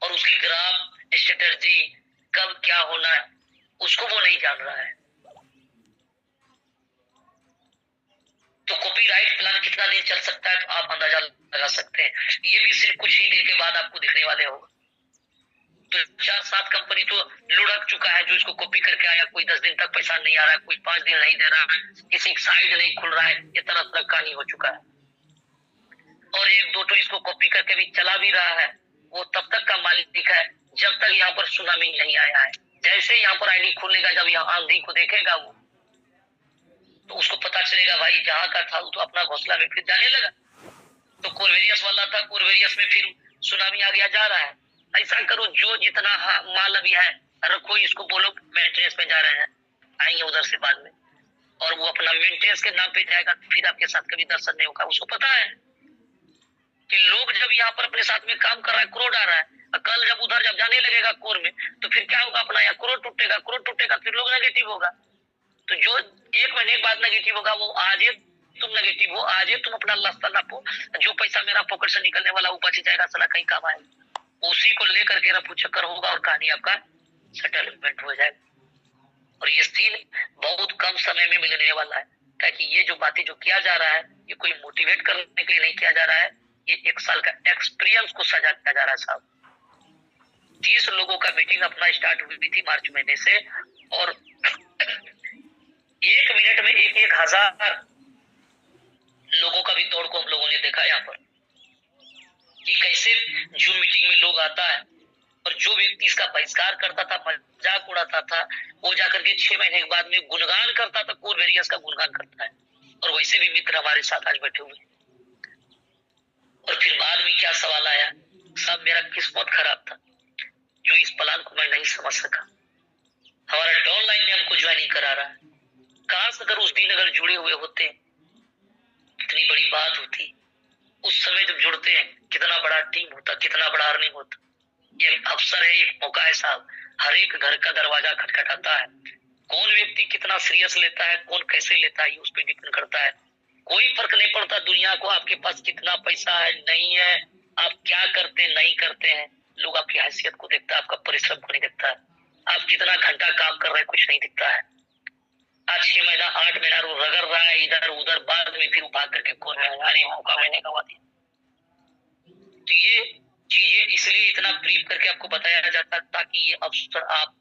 और उसकी ग्राफ स्ट्रेटजी कब क्या होना है उसको वो नहीं जान रहा है। तो कॉपीराइट प्लान कितना दिन चल सकता है तो आप अंदाजा लगा सकते हैं। ये भी सिर्फ कुछ ही दिन के बाद आपको दिखने वाले होगा। तो 4-7 कंपनी तो लुढ़क चुका है जो इसको कॉपी करके आया। कोई 10 दिन तक पैसा नहीं आ रहा है, कोई 5 दिन नहीं दे रहा है, किसी साइड नहीं खुल रहा है। ये तरह तरह कहानी हो चुका है। और एक दो तो इसको कॉपी करके भी चला भी रहा है। वो तब तक का मालिक है जब तक यहाँ पर सुनामी नहीं आया है। जैसे यहाँ पर आईडी खुलेगा, जब यहाँ आंधी को देखेगा वो, तो उसको पता चलेगा भाई जहां का था वो तो अपना घोंसला में फिर जाने लगा। तो कोरवेरियस वाला था, कोरवेरियस में फिर सुनामी आ गया, जा रहा है। ऐसा करो, जो जितना माल अभी है रखो, इसको बोलो मेंटेनेंस में जा रहे हैं, आएंगे उधर से बाद में। और वो अपना मेंटेनेंस के नाम पे जाएगा, फिर आपके साथ कभी दर्शन नहीं होगा। उसको पता है कि लोग जब यहाँ पर अपने साथ में काम कर रहा है, क्रोड आ रहा है, कल जब उधर जब जाने लगेगा कोर में, तो फिर क्या होगा, अपना यहाँ क्रोड टूटेगा, फिर लोग नेगेटिव होगा। तो जो 1 महीने के बाद नेगेटिव होगा, वो आज तुम नेगेटिव हो, आज तुम अपना रास्ता नापो, जो पैसा मेरा पॉकेट से निकलने वाला वो बच जाएगा, साला कहीं काम आएगा। उसी को लेकर के रफू चक्कर होगा और कहानी आपका सेटलमेंट हो जाएगा। और ये सीन बहुत कम समय में मिलने वाला है, ताकि ये जो बातें जो किया जा रहा है, ये कोई मोटिवेट करने के लिए नहीं किया जा रहा है। ये 1 साल का एक्सपीरियंस को सजा किया जा रहा है साहब। 30 लोगों का मीटिंग अपना स्टार्ट हुई थी मार्च महीने से, और 1 मिनट में 1,000 लोगों का भी दौड़ को हम लोगों ने देखा यहाँ पर, कि कैसे जूम मीटिंग में लोग आता है। और जो व्यक्ति इसका बहिष्कार करता था, मजाक उड़ाता था, वो जाकर के 6 महीने के बाद में गुणगान करता था, कोर वेरियस का गुणगान करता है। और वैसे भी मित्र हमारे साथ आज बैठे हुए। और फिर बाद में क्या सवाल आया, सब मेरा किस्मत खराब था जो इस प्लान को मैं नहीं समझ सका। हमारा डाउनलाइन ने हमको ज्वाइनिंग करा रहा है। काश अगर उस दिन अगर जुड़े हुए होते, कितनी बड़ी बात होती। उस समय जब जुड़ते हैं, कितना बड़ा टीम होता, कितना बड़ा अर्निंग होता। ये अवसर है, एक मौका है साहब। हर एक घर का दरवाजा खटखटाता है। कौन व्यक्ति कितना सीरियस लेता है, कौन कैसे लेता है, ये उस पर डिपेंड करता है। कोई फर्क नहीं पड़ता दुनिया को आपके पास कितना पैसा है नहीं है, आप क्या करते नहीं करते हैं। लोग आपकी हैसियत को देखता है, आपका परिश्रम को नहीं देखता है। आप कितना घंटा काम कर रहे हैं कुछ नहीं दिखता है। आज 6 महीना 8 महीना रगड़ रहा है इधर उधर, बाद में फिर भाग करके खोल रहा है, अरे मौका मैंने गवा दिया। तो ये चीजें इसलिए इतना ब्रीफ करके आपको बताया जाता है ताकि ये अवसर आप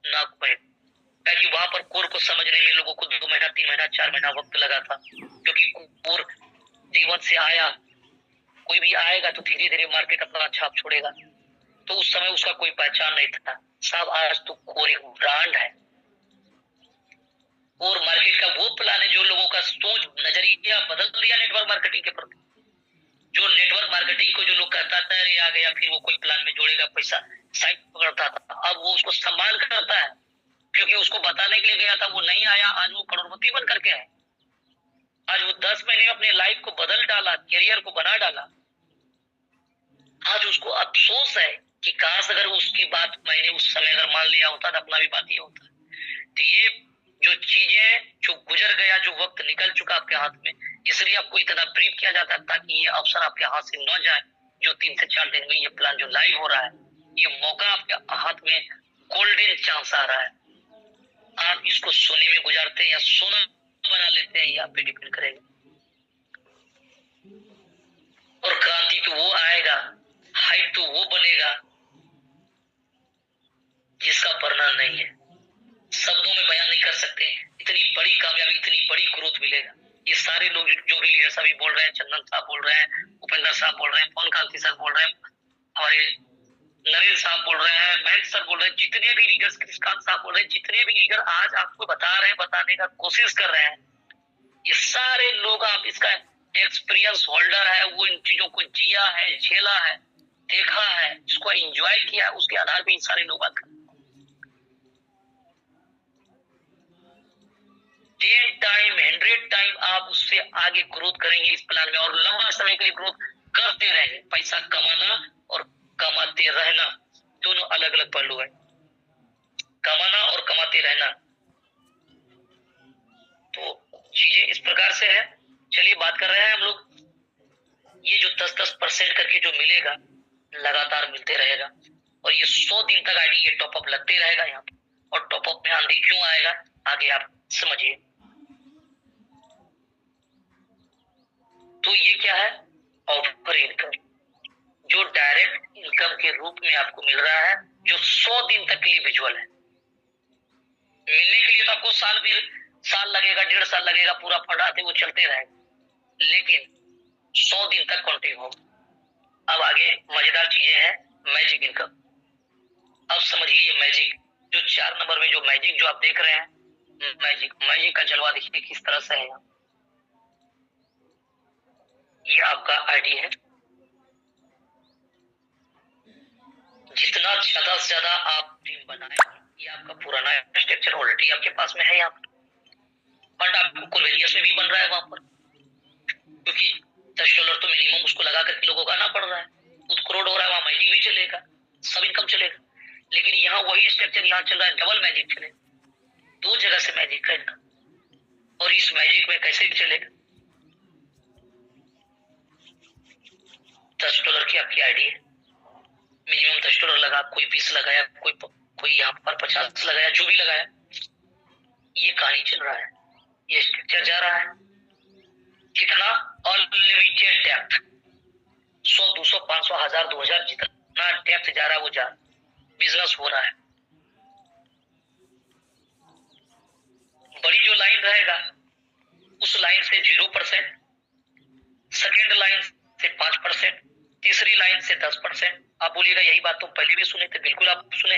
ना खोए। ताकि वहां पर कोर को समझने में लोगों को 2 महीना 3 महीना 4 महीना वक्त लगा था, क्योंकि कोर जीवन से आया। कोई भी आएगा तो धीरे धीरे मार्केट अपना छाप छोड़ेगा। तो उस समय उसका कोई पहचान नहीं था साहब। आज तो कोर एक ब्रांड है। और मार्केट का वो प्लान है जो लोगों का सोच नजरिया बदल दिया नेटवर्क मार्केटिंग के प्रति। जो नेटवर्क मार्केटिंग को जो लोग कहता था अरे आ गया, फिर वो कोई प्लान में जोड़ेगा, पैसा साइड पकड़ता था, अब वो उसको सम्मान करता है, क्योंकि उसको बताने के लिए गया था, वो नहीं आया, आज वो करोड़पति बन करके है। आज वो 10 महीने में अपने लाइफ को बदल डाला, करियर को बना डाला। आज उसको अफसोस है कि काश अगर उसकी बात मैंने उस समय अगर मान लिया होता तो अपना भी बात ये होता। तो ये जो चीजें जो गुजर गया, जो वक्त निकल चुका आपके हाथ में, इसलिए आपको इतना ब्रीफ किया जाता है ताकि ये अवसर आपके हाथ से न जाए। जो 3 से 4 दिन में ये प्लान जो लाइव हो रहा है, ये मौका आपके हाथ में गोल्डन चांस आ रहा है। आप इसको सोने में गुजारते हैं या सोना बना लेते हैं, ये आप पे डिपेंड करेगा। और क्रांति तो वो आएगा, हाइट तो वो बनेगा जिसका वर्णन नहीं है, शब्दों में बयान नहीं कर सकते। इतनी बड़ी कामयाबी, इतनी बड़ी ग्रोथ मिलेगा। ये सारे लोग जो भी लीडर साहब बोल रहे हैं, चंदन साहब बोल रहे हैं, उपेंद्र साहब बोल रहे हैं, पवन कांति सर बोल रहे हैं, हमारे नरेंद्र साहब बोल रहे हैं, महेंद्र सर बोल रहे हैं, जितने भी लीडर्स, कृष्णकांत साहब बोल रहे हैं, जितने भी लीडर आज आपको बता रहे हैं, बताने का कोशिश कर रहे हैं, ये सारे लोग, आप इसका एक्सपीरियंस होल्डर है, वो इन चीजों को जिया है, झेला है, देखा है, इसको एंजॉय किया है, उसके आधार पर इन सारे लोग आते हैं। 10 टाइम 100 टाइम आप उससे आगे ग्रोथ करेंगे इस प्लान में, और लंबा समय के लिए ग्रोथ करते रहेंगे। पैसा कमाना और कमाते रहना दोनों अलग अलग पहलू है। कमाना और कमाते रहना, तो चीजें इस प्रकार से है। चलिए बात कर रहे हैं हम लोग, ये जो 10-10% करके जो मिलेगा लगातार मिलते रहेगा, और ये 100 दिन तक आईडी ये टॉपअप लगते रहेगा यहाँ पे। और टॉपअप में आंधी क्यों आएगा आगे आप समझिए। तो ये क्या है, ऑफर इनकम, जो डायरेक्ट इनकम के रूप में आपको मिल रहा है, जो 100 दिन तक के लिए विजुअल है। मिलने के लिए तो आपको साल लगेगा, 1.5 साल लगेगा, पूरा फंड आते वो चलते रहेगा, लेकिन 100 दिन तक कंटिन्यू होगा। अब आगे मजेदार चीजें हैं, मैजिक इनकम। अब समझिए ये मैजिक, जो 4 नंबर में जो मैजिक जो आप देख रहे हैं, मैजिक का जलवा देखिए किस तरह से है। ये आपका आईडी है, जितना ज्यादा से ज्यादा आप टीम बनाए, ये आपका पुराना स्ट्रक्चर ऑलरेडी आपके पास में है। यहाँ पर फंड आपको कोलवेरियस में भी बन रहा है वहां पर, क्योंकि $10 तो मिनिमम उसको लगा करके लोगों का आना पड़ रहा है, खुद करोड़ हो रहा है, वहां मैजिक भी चलेगा, सब इनकम चलेगा। लेकिन यहाँ वही स्ट्रक्चर यहाँ चल रहा है, डबल मैजिक चलेगा, 2 जगह से मैजिक का इनकम। और इस मैजिक में कैसे चलेगा, $10 की आपकी आईडी है, मिनिमम $10 लगा, कोई 20 लगाया, कोई यहाँ पर 50 लगाया, जो भी लगाया, ये कहानी चल रहा है, ये स्ट्रक्चर जा रहा है। कितना, अनलिमिटेड डेप्थ, 100, 200, 500, 1000, 2000, जितना डेप्थ जा रहा है वो जा, बिजनेस हो रहा है। बड़ी जो लाइन रहेगा उस लाइन से 0%, सेकेंड लाइन से 5%, तीसरी लाइन से 10%। आप बोलिएगा यही बात तो पहले भी सुने थे, बिल्कुल आप सुने,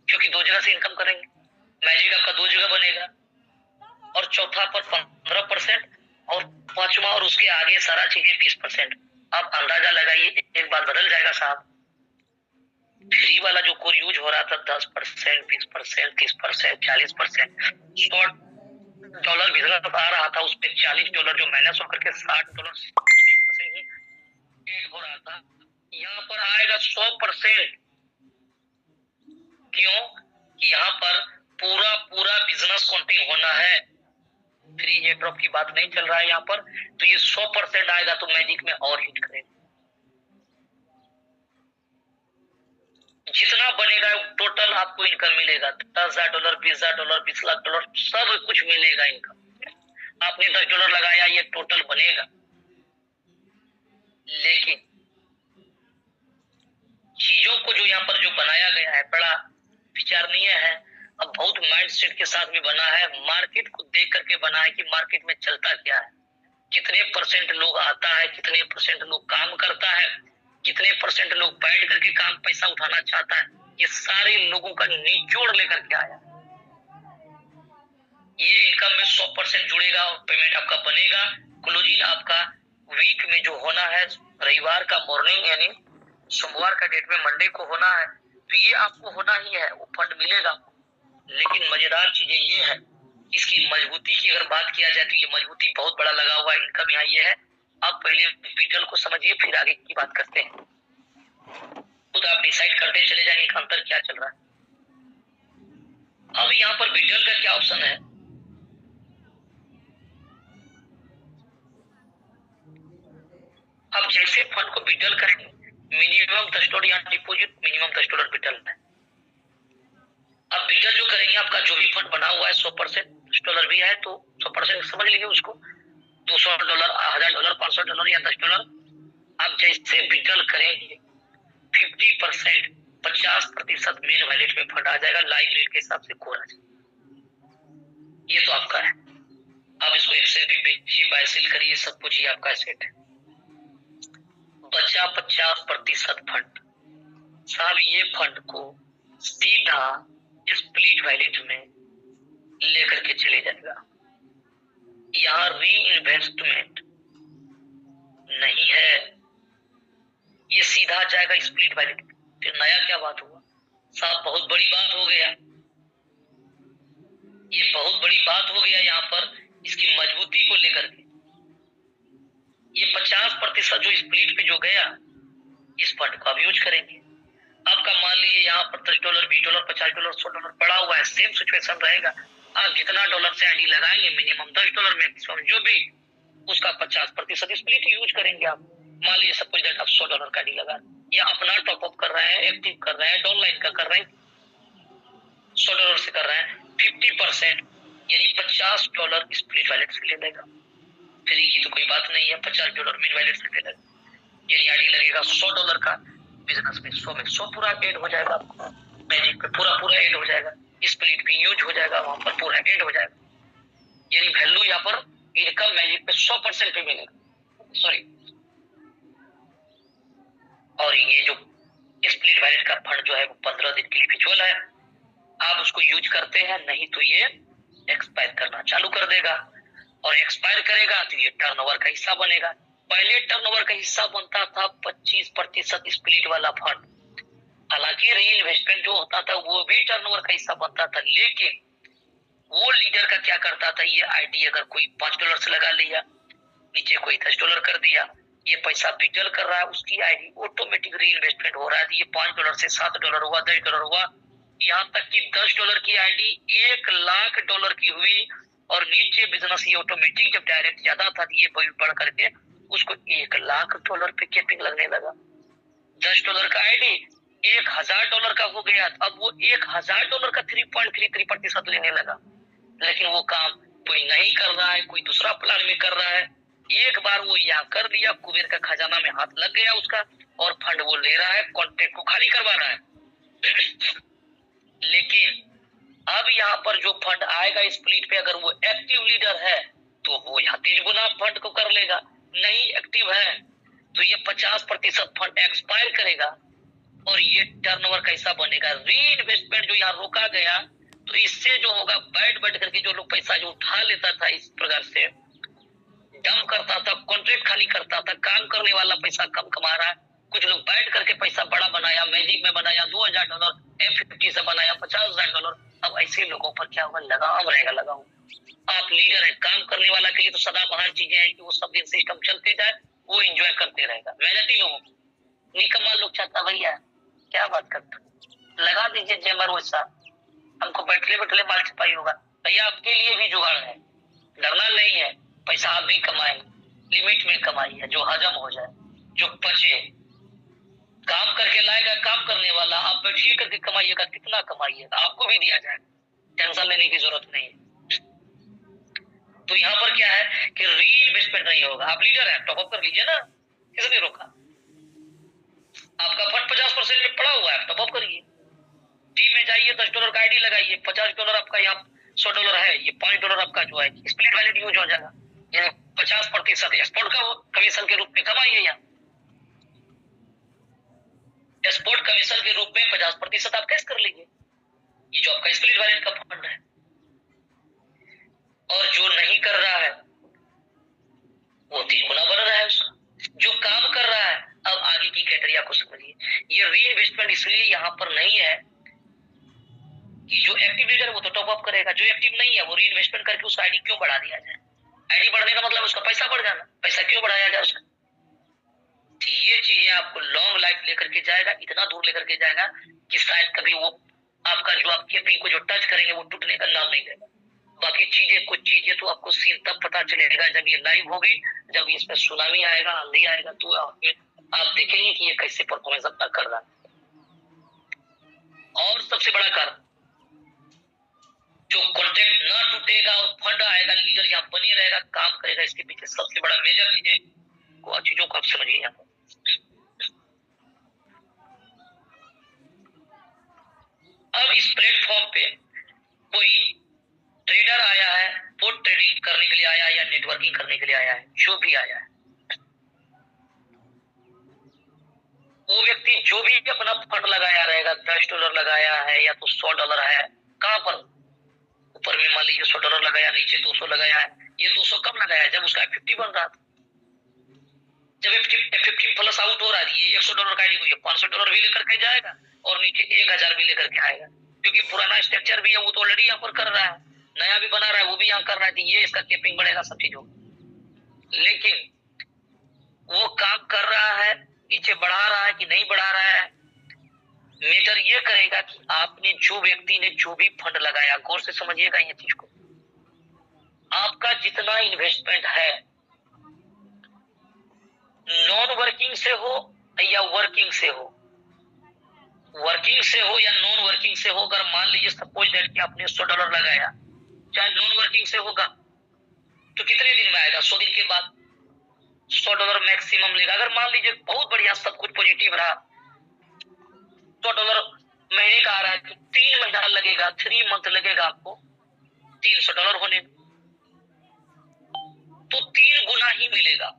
क्योंकि 2 जगह से इनकम करेंगे, मैजिक आपका 2 जगह बनेगा, और चौथा पर 15%, और 5वां और उसके आगे सारा चीजें 20%। आप अंदाजा लगाइए, एक बार बदल जाएगा साहब। फ्री वाला जो कोर यूज हो रहा था 10%, 20%, 30%, 40%, $100 बिजनेस आ रहा था, उसमें $40 जो माइनस होकर के $60, 60% ही हो रहा था, यहाँ पर आएगा 100%। क्यों कि यहाँ पर पूरा पूरा बिजनेस काउंटिंग होना है, फ्री एयर ड्रॉप की बात नहीं चल रहा है यहाँ पर। तो ये 100% आएगा तो मैजिक में और हिट करेगा, जितना बनेगा टोटल आपको इनकम मिलेगा, $10,000, $20,000, $20 लाख, सब कुछ मिलेगा इनकम। आपने $10 लगाया, ये टोटल बनेगा। लेकिन चीजों को जो यहाँ पर जो बनाया गया है, बड़ा विचारणीय है, अब बहुत माइंड सेट के साथ में बना है, मार्केट को देख करके बना है कि मार्केट में चलता क्या है, कितने % लोग आता है, कितने % लोग काम करता है, कितने % लोग बैठ करके काम पैसा उठाना चाहता है, ये सारे लोगों का निचोड़ लेकर के आया। ये इनकम में 100% जुड़ेगा और पेमेंट आपका बनेगा। क्लोजिंग आपका वीक में जो होना है, रविवार का मॉर्निंग यानी सोमवार का डेट में मंडे को होना है, तो ये आपको होना ही है, वो फंड मिलेगा। लेकिन मजेदार चीजें ये है, इसकी मजबूती की अगर बात किया जाए तो ये मजबूती बहुत बड़ा लगा हुआ इनकम यहाँ ये है। आप पहले डिजिटल को समझिए, फिर आगे की बात करते हैं। खुद आप डिसाइड करते चले जाएंगे कि अंतर क्या चल रहा है। अब यहाँ पर विड्रॉल का क्या ऑप्शन है, अब जैसे फंड को विड्रॉल करेंगे मिनिमम $10 या डिपोजिट मिनिमम $10 विड्रॉल है। अब विड्रॉल जो करेंगे आपका जो भी फंड बना हुआ है 100% $10 भी है तो 100% समझ लीजिए उसको, $200, $1000, $500 या $10। आप जैसे विड्रॉल करेंगे 50% 50% मेन वैलेट में फंड आ जाएगा, लाइव रेट के हिसाब से कोर आ जाएगा। ये तो आपका है। अब इसको एक्सेल पे बेचिए, बाय सेल करिए, सब कुछ ही आपका सेट है। बचा 50% फंड, साहब ये फंड को सीधा स्प्लिट वैलेट में लेकर के चले जाएगा। यहाँ री इन्वेस्टमेंट नहीं है, ये सीधा जाएगा स्प्लिट वैलेट में। फिर नया क्या बात हुआ साहब, बहुत बड़ी बात हो गया, ये बहुत बड़ी बात हो गया यहाँ पर इसकी मजबूती को लेकर के। ये 50% जो स्प्लिट पे जो गया इस फंड को अब यूज करेंगे। आपका मान लीजिए यहाँ पर $10, $20, $50, $100 पड़ा हुआ है, सेम सिचुएशन रहेगा। आप जितना डॉलर से आईडी लगाएंगे मिनिमम $10 मैक्सिमम जो भी, उसका 50% स्प्लिट यूज करेंगे आप। मान लीजिए सपोज दैट आप $100 का आईडी लगा या अपना टॉपअप कर रहे हैं, एक्टिव कर रहे हैं, डाउनलाइन का कर रहे हैं, $100 से कर रहे हैं, 50% यानी $50 स्प्लिट वैलेट से ले लेगा। फ्री की तो कोई बात नहीं है, $50 मेन वैलेट से ले लेगा, यानी आईडी लगेगा $100 का, बिजनेस में 100 में 100 पूरा ऐड हो जाएगा, मैजिक पे पूरा ऐड हो जाएगा, स्प्लिट भी यूज हो जाएगा, वहां पर पूरा ऐड हो जाएगा, यानी वैल्यू यहाँ पर इनकम मैजिक पे 100% पे मिलेगा, सॉरी। और ये जो स्प्लिट वैलेट का फंड जो है वो 15 दिन के लिए विजुअल है, आप उसको यूज करते हैं, नहीं तो ये एक्सपायर करना चालू कर देगा, और एक्सपायर करेगा तो ये टर्नओवर का हिस्सा बनेगा। पहले टर्नओवर का हिस्सा बनता था 25% स्प्लिट वाला फंड, हालांकि री इन्वेस्टमेंट जो होता था वो भी टर्नओवर का हिस्सा बनता था, लेकिन वो लीडर का क्या करता था, ये आईडी अगर कोई $5 से लगा लिया, नीचे कोई $10 कर दिया, ये पैसा विड्रॉल कर रहा है, उसकी आईडी ऑटोमेटिक री इन्वेस्टमेंट हो रहा है, ये $5 से $7 हुआ, $10 हुआ, यहाँ तक कि $10 की आईडी $1,00,000 की हुई, और नीचे बिजनेस ये ऑटोमेटिक जब डायरेक्ट ज्यादा था ये बढ़ करके उसको $1,00,000 पे कैपिंग लगने लगा। $10 का आईडी $1,000 का हो गया, अब वो $1,000 का 3.33% लेने लगा, लेकिन वो काम कोई नहीं कर रहा है, कोई दूसरा प्लान में कर रहा है। एक बार वो यहाँ कर दिया, कुबेर का खजाना में हाथ लग गया उसका, और फंड वो ले रहा है, कॉन्ट्रैक्ट को खाली करवा रहा है। लेकिन अब यहाँ पर जो फंड आएगा स्प्लिट पे, अगर वो एक्टिव लीडर है तो वो यहाँ 3 गुना फंड को कर लेगा, नहीं एक्टिव है तो ये 50% फंड एक्सपायर करेगा, और ये टर्नओवर का हिस्सा बनेगा। री इन्वेस्टमेंट जो यहाँ रोका गया, तो इससे जो होगा बैठ करके जो लोग पैसा जो उठा लेता था, इस प्रकार से डंप करता था, कॉन्ट्रैक्ट खाली करता था, काम करने वाला पैसा कम कमा रहा है, कुछ लोग बैठ करके पैसा बड़ा बनाया, मैजिक में बनाया $2,000, F50 से बनाया $50,000। अब ऐसे लोगों पर क्या होगा, लगाम रहेगा, लगाम। आप लीडर है, काम करने वाला के लिए तो सदाबहार चीजें हैं कि वो सब दिन सिस्टम चलते जाए, वो एंजॉय करते रहेगा। मेहनती लोगों को निकम्मा लोग चाहता भैया क्या बात करता, लगा दीजिए जेमर वैसा, हमको बैठले बैठले माल छपाई होगा। भैया आपके लिए भी जुगाड़ है, डरना नहीं है, पैसा आप भी कमाए, लिमिट में कमाइए, जो हजम हो जाए, जो पचे। काम करके लाएगा काम करने वाला, आप बैठिए करके कमाइएगा, कितना कमाइएगा आपको भी दिया जाएगा, टेंशन लेने की जरूरत नहीं है। तो यहाँ पर क्या है कि री इन्वेस्टमेंट नहीं होगा। आप लीडर है, टॉपअप कर लीजिए ना, किसने रोका? आपका फंड 50% में पड़ा हुआ है, टॉपअप करिए, टीम में जाइए, $10 का आईडी लगाइए, $50 आपका यहाँ $100 है, ये $5 आपका जो है स्प्लिट वैलेट यूज हो जाएगा, यानी 50% एक्सपोर्ट का कमीशन के रूप में कमाइए। यहाँ एक्सपोर्ट कमीशन के रूप में 50% आप कैश कर लीजिए, ये जो आपका स्प्लिट वैलेट का फंड है। और जो नहीं कर रहा है वो 3 गुना बढ़ रहा है उसका, जो काम कर रहा है। अब आगे की क्राइटेरिया को समझिए, ये री इन्वेस्टमेंट इसलिए यहाँ पर नहीं है कि जो एक्टिव लीडर है वो तो टॉप अप करेगा, जो एक्टिव नहीं है वो री इन्वेस्टमेंट करके उसका आईडी क्यों बढ़ा दिया जाए? आईडी बढ़ने का मतलब उसका पैसा बढ़ जाना, पैसा क्यों बढ़ाया जाए उसका? तो ये चीजें आपको लॉन्ग लाइफ लेकर के जाएगा, इतना दूर लेकर के जाएगा कि शायद कभी वो आपका जो आप केपिंग को जो टच करेंगे वो टूटने का नाम नहीं लेगा। बाकी चीजें, कुछ चीजें तो आपको सीन तब पता चलेगा जब ये लाइव होगी, जब इसमें सुनामी आएगा, आंधी आएगा, तो आप देखेंगे कि ये कैसे परफॉर्मेंस अपना कर रहा है। और सबसे बड़ा कारण, जो कॉन्ट्रैक्ट ना टूटेगा और फंड आएगा, लीडर यहाँ बनी रहेगा, काम करेगा, इसके पीछे सबसे बड़ा मेजर चीजों को आप समझिए। यहाँ अब इस प्लेटफॉर्म पे कोई ट्रेडर आया है, वो ट्रेडिंग करने के लिए आया है या नेटवर्किंग करने के लिए आया है, जो भी आया है, वो व्यक्ति जो भी अपना फंड लगाया रहेगा, $10 लगाया है या तो $100 है, कहां पर ऊपर में मान लीजिए $100 लगाया, नीचे 200 लगाया है। ये 200 कब लगाया, जब उसका F50 बन रहा था, जब F50 प्लस आउट हो रहा है, ये $100 का आईडी को ये $500 भी लेकर के जाएगा और नीचे 1000 भी लेकर के आएगा, क्योंकि पुराना स्ट्रक्चर भी है वो तो ऑलरेडी यहाँ पर कर रहा है, नया भी बना रहा है वो भी यहाँ कर रहा है, तो ये इसका केपिंग बढ़ेगा, सब चीज होगा। लेकिन वो काम कर रहा है, नीचे बढ़ा रहा है कि नहीं बढ़ा रहा है, मेटर ये करेगा कि आपने, जो व्यक्ति ने जो भी फंड लगाया, गौर से समझिएगा ये चीज को, आपका जितना इन्वेस्टमेंट है, नॉन वर्किंग से हो या वर्किंग से हो, वर्किंग से हो या नॉन वर्किंग से हो, अगर मान लीजिए सपोज दैट कि आपने $100 लगाया, चाहे नॉन वर्किंग से होगा, तो कितने दिन में आएगा, 100 दिन के बाद $100 मैक्सिमम लेगा। अगर मान लीजिए बहुत बढ़िया सब कुछ पॉजिटिव रहा, $100 महीने का आ रहा है, तो 3 महीना लगेगा, 3 मंथ लगेगा आपको $300 होने, तो 3 गुना ही मिलेगा,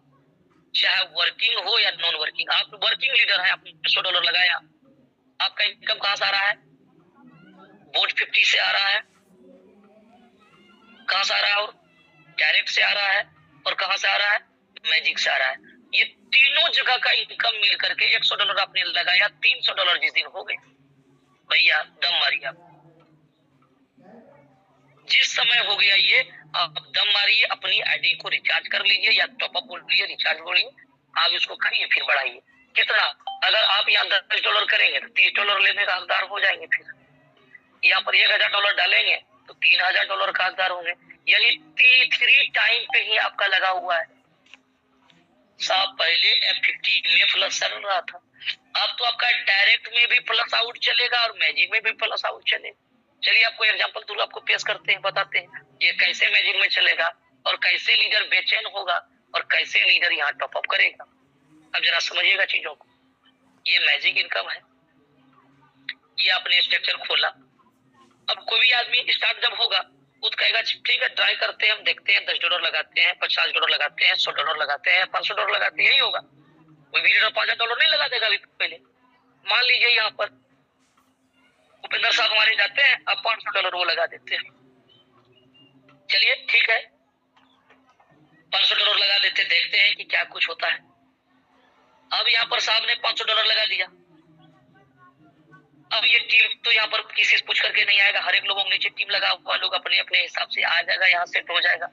चाहे वर्किंग हो या नॉन वर्किंग। आप वर्किंग लीडर है, आपने $100 लगाया, आपका इनकम कहां से आ रहा है, बोट 50 से आ रहा है, कहां से आ रहा है, और डायरेक्ट से आ रहा है, और कहां से आ रहा है, मैजिक से आ रहा है। ये तीनों जगह का इनकम मिल करके $100 आपने लगाया, $300 जिस दिन हो गए, भैया दम मारिए आप, जिस समय हो गया ये, आप दम मारिए, अपनी आईडी को रिचार्ज कर लीजिए या टॉपअप बोलिए, रिचार्ज बोलिए, आप इसको करिए, फिर बढ़ाइए। कितना, अगर आप यहाँ $10 करेंगे तो $30 लेने का हकदार हो जाएंगे, फिर यहाँ पर $1000 डालेंगे तो $3000 का हकदार होंगे, यानी 3 टाइम पे ही आपका लगा हुआ है। साहब पहले F50 में प्लस चल रहा था, अब तो आपका डायरेक्ट में भी प्लस आउट चलेगा और मैजिक में भी प्लस आउट चलेगा। चलिए आपको एग्जांपल थ्रू आपको पेश करते हैं, बताते हैं ये कैसे मैजिक में चलेगा और कैसे लीडर बेचैन होगा और कैसे लीडर यहाँ टॉपअप करेगा। अब जरा समझिएगा चीजों को। ये मैजिक इनकम है, ये आपने स्ट्रक्चर खोला। अब कोई भी आदमी स्टार्ट जब होगा वो कहेगा ठीक है ट्राई करते हैं, हम देखते हैं, $10 लगाते हैं, $50 लगाते हैं, $100 लगाते हैं, $500 लगाते हैं, यही होगा। कोई भी लीडर $5000 नहीं लगा देगा अभी पहले। मान लीजिए यहाँ पर उपेंद्र साहब हमारे जाते हैं, अब $500 वो लगा देते हैं, चलिए ठीक है $500 लगा देते, देखते हैं कि क्या कुछ होता है। अब यहाँ पर साहब ने $500 लगा दिया, अब ये टीम तो यहाँ पर किसी से पूछ करके नहीं आएगा, हर एक लोगों के नीचे टीम लगा हुआ, लोग अपने अपने हिसाब से आ जाएगा, यहाँ सेट हो जाएगा।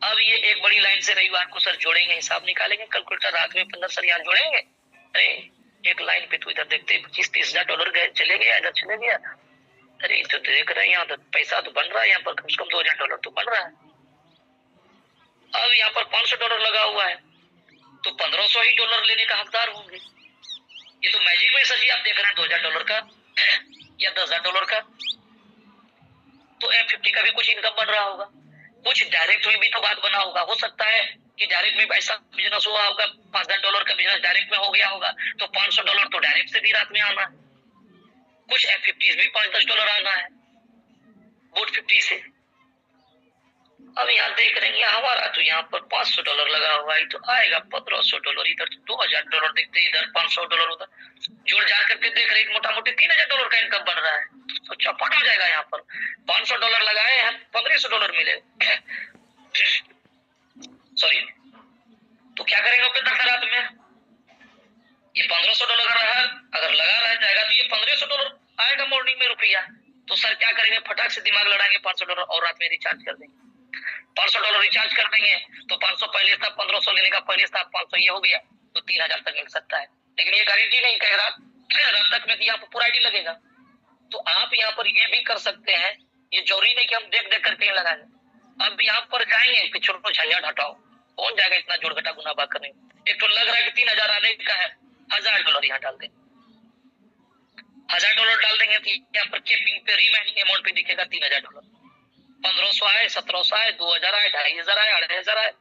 अब ये एक बड़ी लाइन से रविवार को सर जोड़ेंगे, हिसाब निकालेंगे, कैलकुलेटर रात में 15 सर यहाँ जोड़ेंगे, अरे एक लाइन पे तो इधर देखते $25-30 गए, चले गया, इधर चले गया, अरे तो देख रहे हैं यहाँ तो पैसा तो बन रहा है, यहाँ पर कम से कम $2000 तो बन रहा है। अब यहाँ पर $500 लगा हुआ है तो $1500 ही डॉलर लेने का हकदार होंगे। ये तो मैजिक में सर जी आप देख रहे हैं $2000 का या $10,000 का, तो F50 का भी कुछ इनकम बन रहा होगा, कुछ डायरेक्ट में भी तो बात बना होगा। हो सकता है कि डायरेक्ट में ऐसा बिजनेस हुआ होगा, $5000 का बिजनेस डायरेक्ट में हो गया होगा, तो $500 तो डायरेक्ट से भी रात में आना है, कुछ F50 भी $5-10 आना है बोट 50 से। अब यहाँ देख रहे हैं हमारा तो यहाँ पर $500 लगा हुआ है, तो आएगा $1500, इधर $2000 देखते, इधर $500, उधर जोड़ जाड़ करके देख रहे मोटा मोटी $3000 का इनकम बन रहा है, तो चौपट हो जाएगा। यहाँ पर $500 लगाए हैं, $1500 मिले सॉरी, तो क्या करेंगे उपेंद्र सर रात में, ये $1500 रहा, अगर लगा रह जाएगा तो ये $1500 आएगा मॉर्निंग में रुपया, तो सर क्या करेंगे, फटाक से दिमाग लड़ाएंगे, $500 और रात में रिचार्ज कर देंगे। $500 रिचार्ज कर देंगे तो 500 पहले था, 1500 लेने का पहले था, 500 ये हो गया तो 3000 तक मिल सकता है। लेकिन ये गारंटी नहीं कि रात तक में यहाँ पर पूरा आईडी लगेगा। तो आप यहाँ पर ये भी कर सकते हैं, ये जरूरी नहीं कि हम देख देख करके लगाएंगे। अब यहाँ पर जाएंगे कि छोटो झंझट हटाओ, कौन जाएगा इतना जोड़ घटा गुना बात करने। एक तो लग रहा है कि 3000 आने का है, $1000 यहाँ डाल दें, $1000 डाल देंगे तो यहाँ पर चेकिंग पे रिमेनिंग अमाउंट पे दिखेगा $3000। 1500 आए, 1700 आए, 2000 आए, 2500 आए, 2500 आए,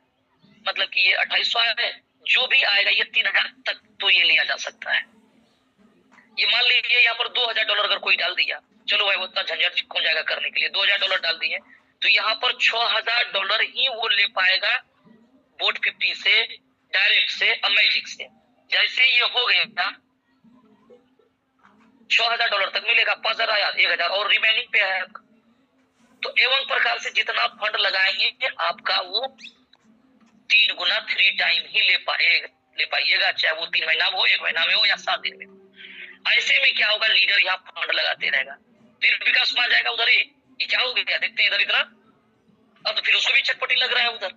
मतलब कि ये 2800 आए, जो भी आएगा ये 3000 तक तो ये लिया जा सकता है। ये मान लीजिए यहाँ पर $2000 अगर कोई डाल दिया, चलो भाई उतना झंझट कौन जाएगा करने के लिए, $2000 डाल दिए तो यहाँ पर $6000 ही वो ले पाएगा बोट 50 से डायरेक्ट से मैजिक से। जैसे ये हो गया $6000 तक मिलेगा, 5000 आया, 1000 और रिमेनिंग पे है। तो एवं प्रकार से जितना फंड लगाएंगे आपका वो 3 गुना 3 टाइम ही ले पाइएगा, चाहे वो 3 महीना में हो, 1 महीना में हो या 7 दिन में। ऐसे में क्या होगा, लीडर यहाँ फंड लगाते रहेगा, फिर विकास मान जाएगा उधर ही, ये क्या हो गया देखते हैं इधर इतना। अब तो फिर उसको भी चटपटी लग रहा है उधर,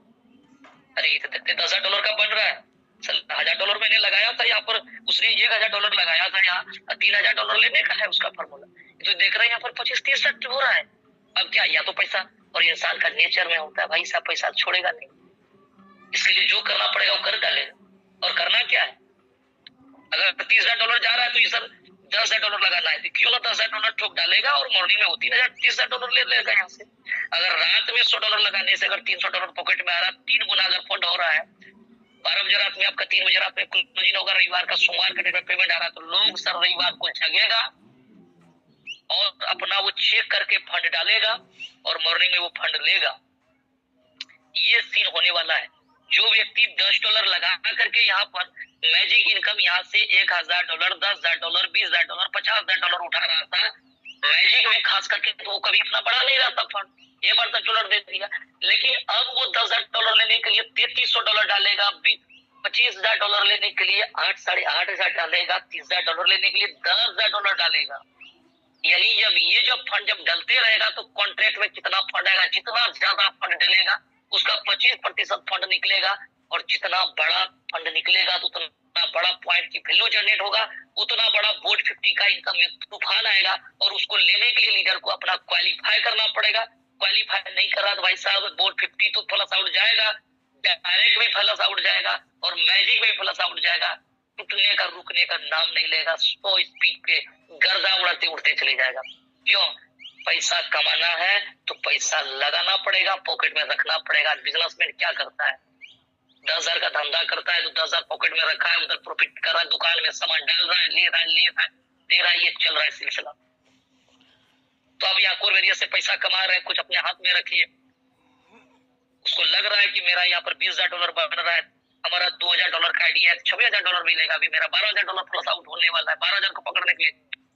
अरे ये तो देखते $10,000 का बन रहा है, $1000 मैंने लगाया था यहाँ पर, उसने $1000 लगाया था, यहाँ $3000 लेने का है उसका फॉर्मूला। तो देख रहे हैं यहाँ पर 25-30 हो रहा है। अब क्या, या तो पैसा, और इंसान का नेचर में होता है भाई साहब पैसा छोड़ेगा नहीं, इसके लिए जो करना पड़ेगा वो कर डालेगा। और करना क्या है, अगर $30,000 जा रहा है तो ये सर $10,000 लगाना है, तो क्यों ना $10,000 ठोक डालेगा और मॉर्निंग में वो $30,000 ले लेगा यहाँ से। अगर रात में $100 लगाने से अगर $300 पॉकेट में आ रहा है, 3 गुना अगर फंड हो रहा है, 12 बजे रात में आपका 3 बजे रात में क्लोजिंग होगा, रविवार का सोमवार का डेट में पेमेंट आ रहा है, तो लोग सर रविवार को जगेगा और अपना वो चेक करके फंड डालेगा और मॉर्निंग में वो फंड लेगा। ये सीन होने वाला है। जो व्यक्ति $10 लगा करके यहाँ पर मैजिक इनकम यहाँ से $1000, $10,000, $20,000, $50,000 उठा रहा था मैजिक में खास करके, तो वो कभी इतना बड़ा नहीं रहता फंड, ये बार $10 दे दिया। लेकिन अब वो $10,000 लेने के लिए $3300 डालेगा, $25,000 लेने के लिए 8,500 डालेगा, $30,000 लेने के लिए $10,000 डालेगा। यानी जब फंड जब डलते रहेगा तो कॉन्ट्रैक्ट में कितना फंड आएगा, जितना ज्यादा फंड डलेगा उसका 25% फंड निकलेगा, और जितना बड़ा फंड निकलेगा तो उतना बड़ा पॉइंट की वैल्यू जनरेट होगा, उतना बड़ा बोट 50 का इनकम में तूफान आएगा। और उसको लेने के लिए लीडर को अपना क्वालिफाई करना पड़ेगा, क्वालिफाई नहीं कर रहा तो भाई साहब बोट 50 तो प्लस आउट जाएगा, डायरेक्ट में प्लस आउट जाएगा और मैजिक में प्लस आउट जाएगा, टूटने का रुकने का नाम नहीं लेगा, 100 स्पीड पे गर्दा उड़ाते उड़ते चले जाएगा। क्यों, पैसा कमाना है तो पैसा लगाना पड़ेगा, पॉकेट में रखना पड़ेगा। बिजनेसमैन क्या करता है, 10,000 का धंधा करता है तो 10,000 पॉकेट में रखा है, उधर प्रॉफिट कर रहा है, दुकान में सामान डाल रहा है, ले रहा है, दे रहा है, ये चल रहा है सिलसिला। तो अब यहाँ कोरवेरिया से पैसा कमा रहे हैं, कुछ अपने हाथ में रखिए, उसको लग रहा है कि मेरा यहाँ पर $20,000 बन रहा है, हमारा $2,000 का आईडी है, $26,000 मिलेगा, अभी मेरा $12,000 प्लस आउट होने वाला है। 12,000 को पकड़ने के लिए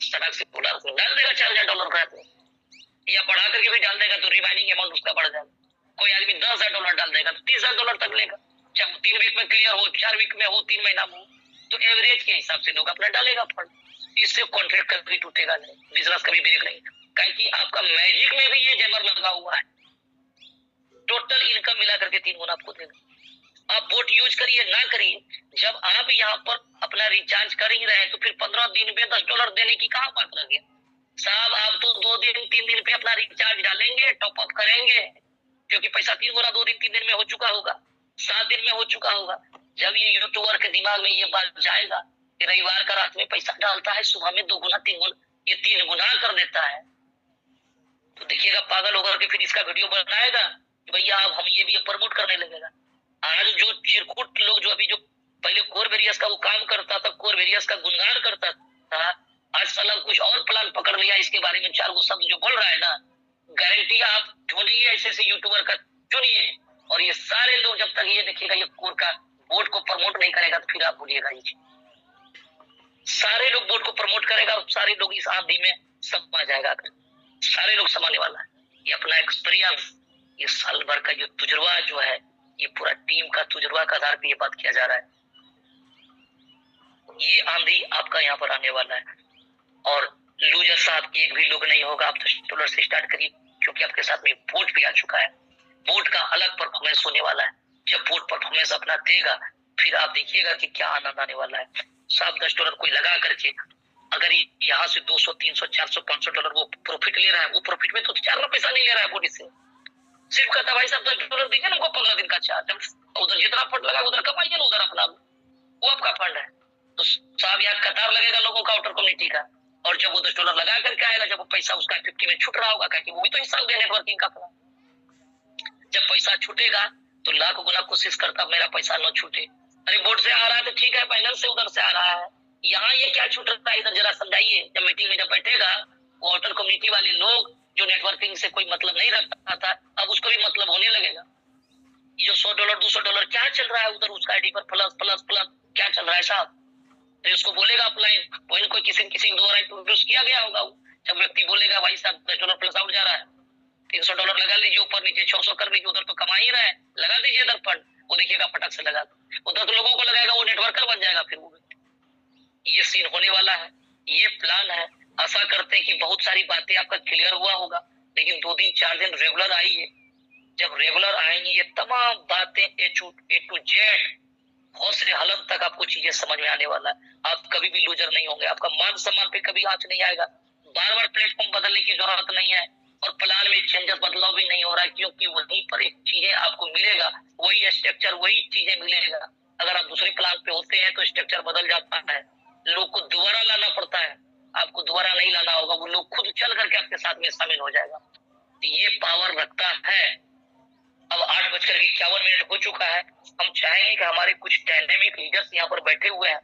सड़क से डाल देगा $4,000 का, या बढ़ा करके भी डाल देगा तो रिमाइनिंग अमाउंट उसका बढ़ जाएगा। कोई आदमी $10,000 डाल देगा तो $30,000 तक लेगा, चाहे 3 वीक में क्लियर हो, 4 वीक में हो, 3 महीना में हो, तो एवरेज के हिसाब से लोग अपना डालेगा फंड। इससे कॉन्ट्रैक्ट कभी टूटेगा नहीं, बिजनेस कभी ब्रेक नहीं, क्योंकि आपका मैजिक में भी ये जैमर लगा हुआ है, टोटल इनकम मिला करके 3 गुना आपको देगा। आप बोट यूज करिए ना करिए, जब आप यहाँ पर अपना रिचार्ज कर ही रहे हैं तो फिर 15 दिन पे $10 देने की कहाँ बात रह गया साहब। आप तो 2 दिन 3 दिन पे अपना रिचार्ज डालेंगे, टॉप अप करेंगे, क्योंकि पैसा 3 गुना 2 दिन 3 दिन में हो चुका होगा, 7 दिन में हो चुका होगा। जब ये यूट्यूबर के दिमाग में ये बात जाएगा कि रविवार का रात में पैसा डालता है, सुबह में 2 गुना 3 गुना, ये 3 गुना कर देता है, तो देखिएगा पागल होकर के फिर इसका वीडियो बनाएगा कि भैया अब हम ये भी प्रमोट करने लगेगा। आज जो चिरकुट लोग जो अभी जो पहले कोरवेरियस का वो काम करता था, कोरवेरियस का गुणगान करता था, आज साला कुछ और प्लान पकड़ लिया, इसके बारे में 4 शब्द जो बोल रहा है ना, गारंटी आप ढूंढिए ऐसे यूट्यूबर का चुनिए, और ये सारे लोग जब तक ये देखिएगा ये कोर का बोट को प्रमोट नहीं करेगा तो फिर आप भूलिएगा, ये सारे लोग बोट को प्रमोट करेगा और सारे लोग इस आंधी में समा जाएगा, सारे लोग समाने वाला है। ये अपना एक्सपीरियंस, ये साल भर का जो तजुर्बा जो है, ये पूरा टीम का तजुर्बा का आधार पे ये बात किया जा रहा है। ये आंधी आपका यहाँ पर आने वाला है, और लूजर साहब एक भी लोग नहीं होगा। आप $10 से स्टार्ट करिए, क्योंकि आपके साथ में बोट भी आ चुका है, बोट का अलग परफॉर्मेंस होने वाला है। जब बोट परफॉर्मेंस अपना देगा फिर आप देखिएगा कि क्या आनंद आने वाला है। साहब $10 कोई लगा करके अगर यहाँ से 200, 300, 400, $500 वो प्रॉफिट ले रहा है, वो प्रॉफिट में तो 4 पैसा नहीं ले रहा है बॉडी से, सिर्फ कहता भाई साहब $10 दीजिए ना, 15 दिन का चार्ज, उधर जितना फंड लगा उधर कमाइए ना, उधर अपना वो आपका फंड है। तो साहब यहाँ कतार लगेगा लोगों का आउटर कम्युनिटी का, और जब वो $10 लगा करके आएगा, जब वो पैसा उसका 50 में छूट रहा होगा, क्योंकि वो भी तो हिस्सा हो गया नेटवर्किंग का अपना। जब पैसा छूटेगा तो लाख गुना कोशिश करता मेरा पैसा न छूटे। अरे बोर्ड से आ रहा है तो ठीक है, फाइनेंस से उधर से आ रहा है, यहाँ ये क्या छूट रहा है, इधर जरा समझाइए। जब मीटिंग में जब बैठेगा वो आउटर कम्युनिटी वाले लोग जो नेटवर्किंग से कोई मतलब नहीं रखता था, अब उसको भी मतलब होने लगेगा। ये जो $100, $200 क्या चल रहा है उधर उसका आईडी पर, प्लस प्लस प्लस क्या चल रहा है साहब, तो इसको बोलेगा अपलाइन, वो इनको किसी किसी द्वारा इंट्रोड्यूस किया गया होगा। जब व्यक्ति बोलेगा भाई साहब $10 प्लस आउट जा रहा है, $300 लगा लीजिए, ऊपर नीचे 600 कर लीजिए, उधर तो कमा ही रहा है, लगा दीजिए इधर फंड, वो देखिएगा पटक से लगा दो, उधर तो लोगों को लगाएगा, वो नेटवर्कर बन जाएगा फिर वो। ये सीन होने वाला है, ये प्लान है। आशा करते हैं कि बहुत सारी बातें आपका क्लियर हुआ होगा, लेकिन 2 दिन 4 दिन रेगुलर आइए। जब रेगुलर आएंगे ये तमाम बातें ए टू जेड हौसले हलम तक आपको चीजें समझ में आने वाला है। आप कभी भी लूजर नहीं होंगे, आपका मान सम्मान पे कभी आंच नहीं आएगा, बार बार प्लेटफॉर्म बदलने की जरूरत नहीं है, और प्लान में चेंजेस बदलाव भी नहीं हो रहा है, क्योंकि वहीं पर एक चीजें आपको मिलेगा, वही स्ट्रक्चर वही चीजें मिलेगा। अगर आप दूसरे प्लान पे होते हैं तो स्ट्रक्चर बदल जाता है, लोग को दोबारा लाना पड़ता है, आपको दोबारा नहीं लाना होगा, वो लोग खुद चल करके आपके साथ में शामिल हो जाएगा। तो ये पावर रखता है। अब 8:51 हो चुका है। हम चाहेंगे कि हमारे कुछ डायनेमिक लीडर्स यहाँ पर बैठे हुए हैं,